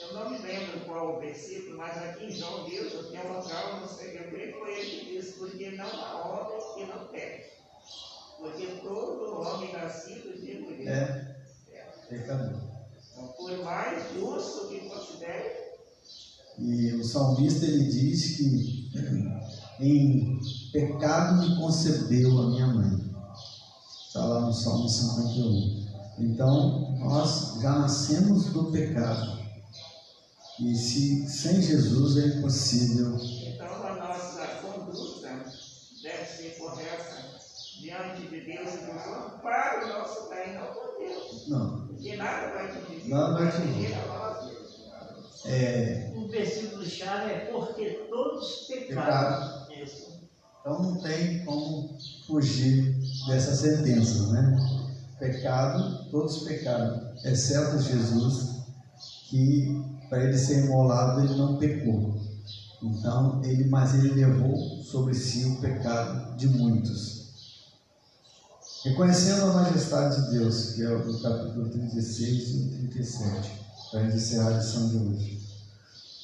Eu não me lembro qual o versículo, mas aqui em João Deus, tem um local, não sei, eu creio que foi ele que disse, porque não há homem que não peque. Porque todo homem nascido de mulher é pecador. Então, por mais justo que considere. E o salmista ele diz que em pecado me concebeu a minha mãe. Está lá no Salmo 51. Então, nós já nascemos do pecado. E sem Jesus é impossível. Então, a nossa conduta deve ser correta diante de Deus e dos homens para o nosso bem, não por Deus. Não. Porque nada vai te dizer. Nada vai te dizer. O versículo chave é porque todos pecaram. Então não tem como fugir dessa sentença, né? Pecado, todos pecaram, exceto Jesus, que para ele ser imolado ele não pecou. Então, mas ele levou sobre si o pecado de muitos. Reconhecendo a majestade de Deus, que é o capítulo 36 e 37, para encerrar a lição de hoje.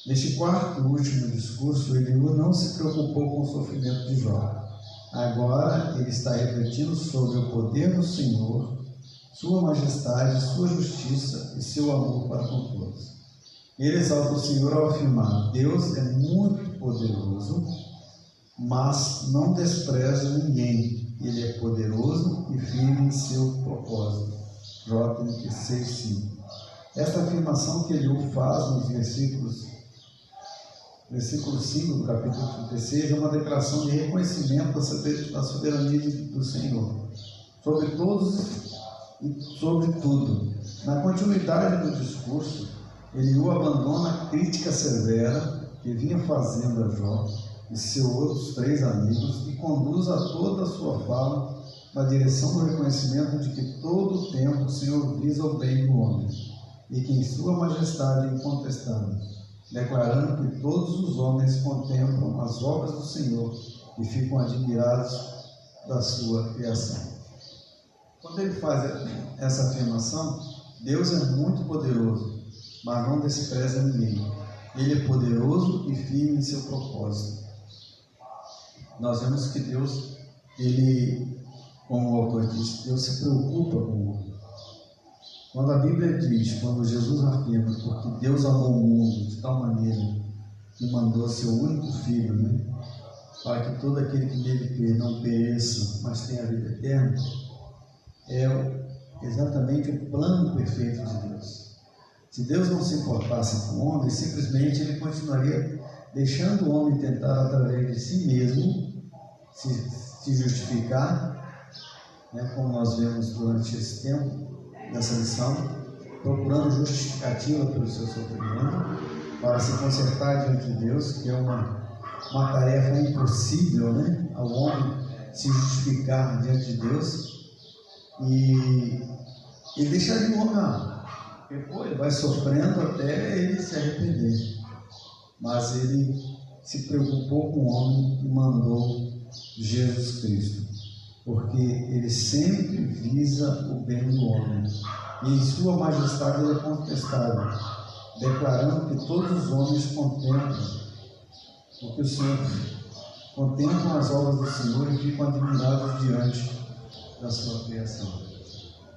Neste quarto e último discurso, Eliú não se preocupou com o sofrimento de Jó. Agora ele está refletindo sobre o poder do Senhor sua majestade, sua justiça e seu amor para com todos. Ele exalta o Senhor ao afirmar: Deus é muito poderoso, mas não despreza ninguém. Ele é poderoso e firme em seu propósito. Jó 36:5. Esta afirmação que Eliú faz nos versículo 5 do capítulo 36 é uma declaração de reconhecimento da soberania do Senhor sobre todos e sobre tudo. Na continuidade do discurso, Eliú abandona a crítica severa que vinha fazendo a Jó e seus outros 3 amigos e conduz a toda a sua fala na direção do reconhecimento de que todo o tempo o Senhor visa o bem do homem e que em sua majestade é incontestável, declarando que todos os homens contemplam as obras do Senhor e ficam admirados da sua criação. Quando ele faz essa afirmação, Deus é muito poderoso, mas não despreza ninguém. Ele é poderoso e firme em seu propósito. Nós vemos que Deus, ele, como o autor diz, Deus se preocupa com o homem. Quando a Bíblia diz, quando Jesus afirma, porque Deus amou o mundo de tal maneira que mandou seu único Filho, né, para que todo aquele que nele crê não pereça, mas tenha a vida eterna, é exatamente o plano perfeito de Deus. Se Deus não se importasse com o homem, simplesmente ele continuaria deixando o homem tentar, através de si mesmo, se justificar, né, como nós vemos durante esse tempo, nessa lição, procurando justificativa pelo seu sofrimento, para se consertar diante de Deus, que é uma tarefa impossível, né, ao homem se justificar diante de Deus, e deixar de honrar. Depois ele vai sofrendo até ele se arrepender. Mas ele se preocupou com o homem e mandou Jesus Cristo, porque ele sempre visa o bem do homem, e em sua majestade ele é contestável, declarando que todos os homens contemplam o que o Senhor, contemplam as obras do Senhor e ficam admirados diante da sua criação.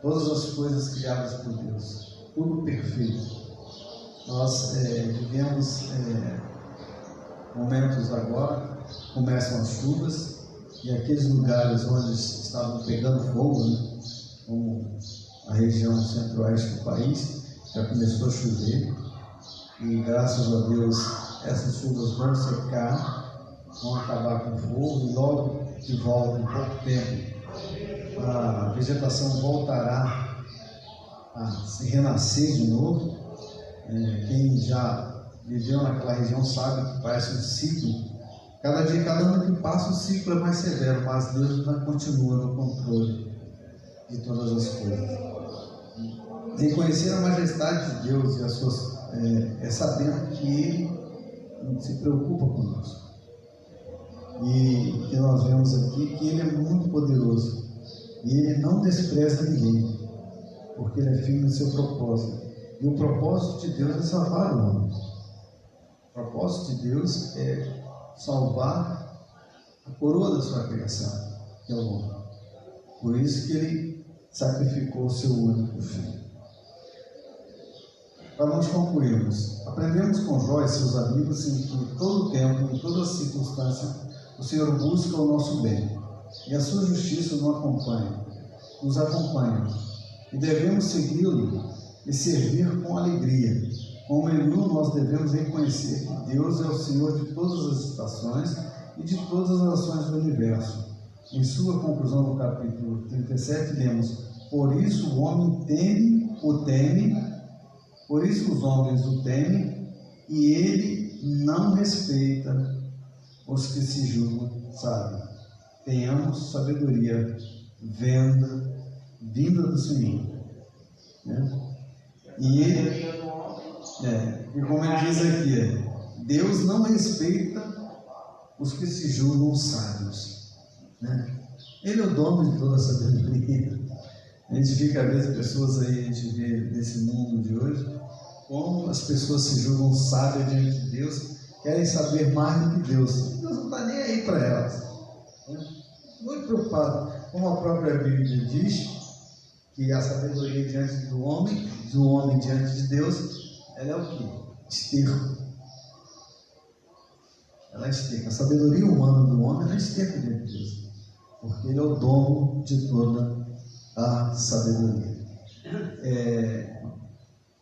Todas as coisas criadas por Deus, tudo perfeito. Nós vivemos momentos agora, começam as chuvas, e aqueles lugares onde estavam pegando fogo, né, como a região centro-oeste do país, já começou a chover, e graças a Deus essas chuvas vão secar, vão acabar com o fogo, e logo de volta, em pouco tempo, a vegetação voltará a se renascer de novo. Quem já viveu naquela região sabe que parece um ciclo. Cada dia, cada ano que passa, o ciclo é mais severo, mas Deus ainda continua no controle de todas as coisas. Reconhecer a majestade de Deus e as suas, sabendo que Ele se preocupa conosco. E que nós vemos aqui que Ele é muito poderoso. E Ele não despreza ninguém, porque Ele é firme no seu propósito. E o propósito de Deus é salvar o homem. O propósito de Deus é salvar a coroa da sua criação, que é o homem. Por isso que Ele sacrificou o seu único Filho. Para nós concluirmos, aprendemos com Jó e seus amigos em que, em todo o tempo, em toda circunstância, o Senhor busca o nosso bem, e a sua justiça nos acompanha, e devemos segui-lo e servir com alegria. Como Eliú, nós devemos reconhecer que Deus é o Senhor de todas as estações e de todas as ações do universo. Em sua conclusão no capítulo 37, lemos: por isso o homem por isso os homens o temem, e ele não respeita os que se julgam sábios. Tenhamos sabedoria vinda do Senhor. Né? E como ele diz aqui, Deus não respeita os que se julgam sábios. Né? Ele é o dono de toda a sabedoria. A gente fica, às vezes, pessoas aí, a gente vê nesse mundo de hoje, como as pessoas se julgam sábias diante de Deus, querem saber mais do que Deus. Deus não está nem aí para elas. Né? Muito preocupado. Como a própria Bíblia diz, que a sabedoria diante do homem diante de Deus, ela é o quê? Esterco. Ela é esterco. A sabedoria humana do homem, ela é esterco diante de Deus, porque ele é o dono de toda a sabedoria.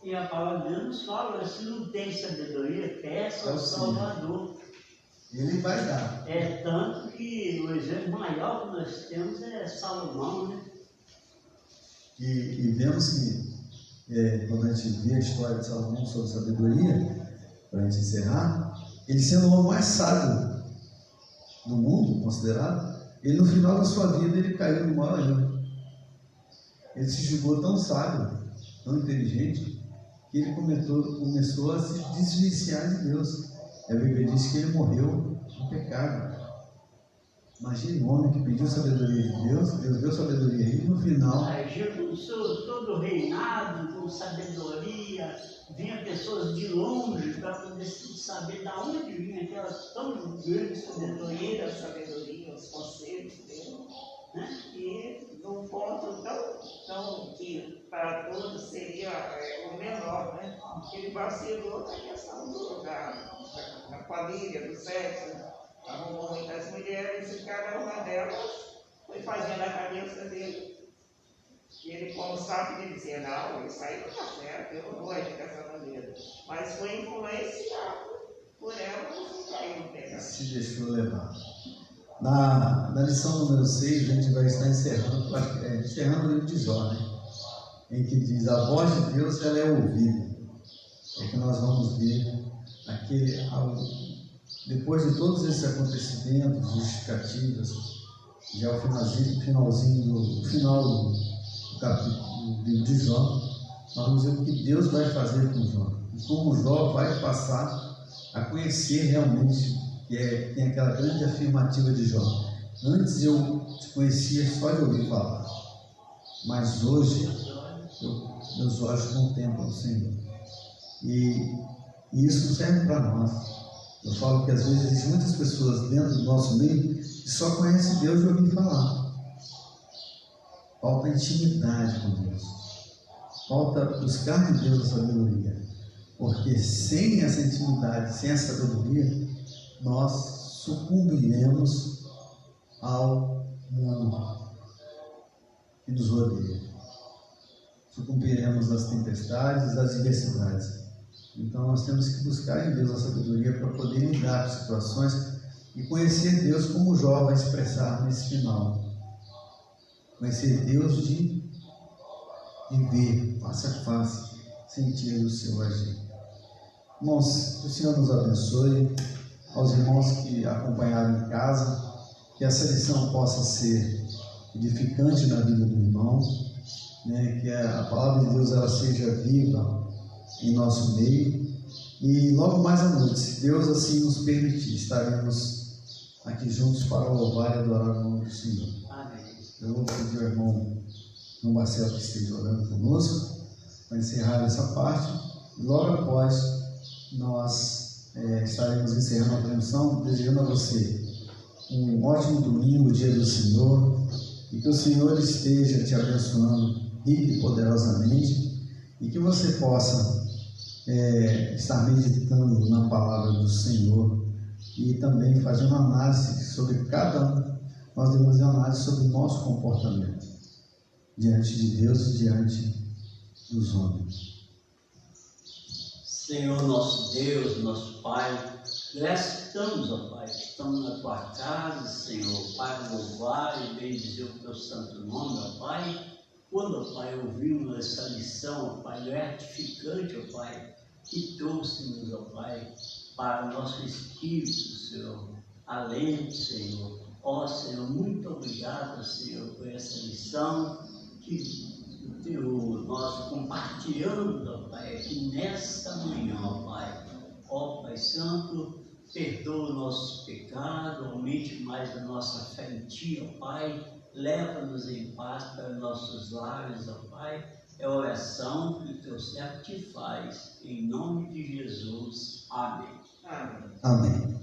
E a palavra de Deus nos fala, se não tem sabedoria, peça ao Salvador. Ele vai dar. Tanto que o exemplo maior que nós temos é Salomão, né? E vemos que, quando a gente vê a história de Salomão sobre sabedoria, para a gente encerrar, ele sendo o homem mais sábio do mundo, considerado, ele no final da sua vida, ele caiu no maior erro. Ele se julgou tão sábio, tão inteligente, que ele começou a se desviciar de Deus. A Bíblia diz que ele morreu no pecado. Imagine um homem que pediu sabedoria de Deus, Deus deu sabedoria a ele, no final... Agiu com todo reinado, com sabedoria, vinha pessoas de longe para poder saber de onde vinha aquela tão grande sabedoria. A sabedoria, os conselhos dele, né? E num ponto tão que para todos seria o menor, né? Ele vacilou na questão da família, do sexo, arrumou muitas mulheres e cada uma delas foi fazendo a cabeça dele. E ele, como sabe, ele dizia, não, isso aí não está certo, eu não vou agir dessa maneira. Mas foi influenciado por ela e caiu no pecado. Se deixou levar. Na lição número 6, a gente vai estar encerrando o livro de Jó, né? Em que diz, a voz de Deus, ela é ouvida. É que nós vamos ver depois de todos esses acontecimentos, justificativas, já o final do capítulo do livro de Jó, nós vamos ver o que Deus vai fazer com Jó. E como Jó vai passar a conhecer realmente, tem aquela grande afirmativa de Jó. Antes eu te conhecia só de ouvir falar, mas hoje meus olhos contemplam o Senhor. E isso serve para nós. Eu falo que às vezes existem muitas pessoas dentro do nosso meio que só conhecem Deus de ouvir falar. Falta intimidade com Deus. Falta buscar de Deus a sabedoria. Porque sem essa intimidade, sem essa sabedoria, nós sucumbiremos ao mundo que nos rodeia. Sucumbiremos às tempestades, às adversidades. Então nós temos que buscar em Deus a sabedoria para poder lidar com situações e conhecer Deus como Jó vai expressar nesse final. Conhecer Deus de ver face a face, sentir o seu agir. Irmãos, que o Senhor nos abençoe. Aos irmãos que acompanharam em casa, que essa lição possa ser edificante na vida do irmão, né? Que a palavra de Deus ela seja viva em nosso meio, e logo mais à noite, se Deus assim nos permitir, estaremos aqui juntos para louvar e adorar o nome do Senhor. Amém. Eu vou pedir ao irmão Marcelo que esteja orando conosco para encerrar essa parte, e logo após nós estaremos encerrando a transmissão, desejando a você um ótimo domingo, dia do Senhor, e que o Senhor esteja te abençoando rica e poderosamente, e que você possa estar meditando na palavra do Senhor e também fazendo análise sobre cada um. Nós devemos fazer análise sobre o nosso comportamento diante de Deus e diante dos homens. Senhor, nosso Deus, nosso Pai, graças estamos, ó Pai, estamos na Tua casa, Senhor, para louvar e bendizer o Teu santo nome, ó Pai. Quando, ó Pai, ouvimos essa lição, ó Pai, gratificante, ó Pai, que trouxe-nos, ó Pai, para o nosso espírito, Senhor, alento, Senhor. Ó Senhor, muito obrigado, Senhor, por essa lição que nós compartilhamos, ó Pai, aqui nesta manhã, ó Pai. Ó Pai Santo, perdoa nossos pecados, aumente mais a nossa fé em Ti, ó Pai. Leva-nos em paz para nossos lares, ó Pai. É a oração que o Teu servo te faz, em nome de Jesus. Amém. Amém. Amém.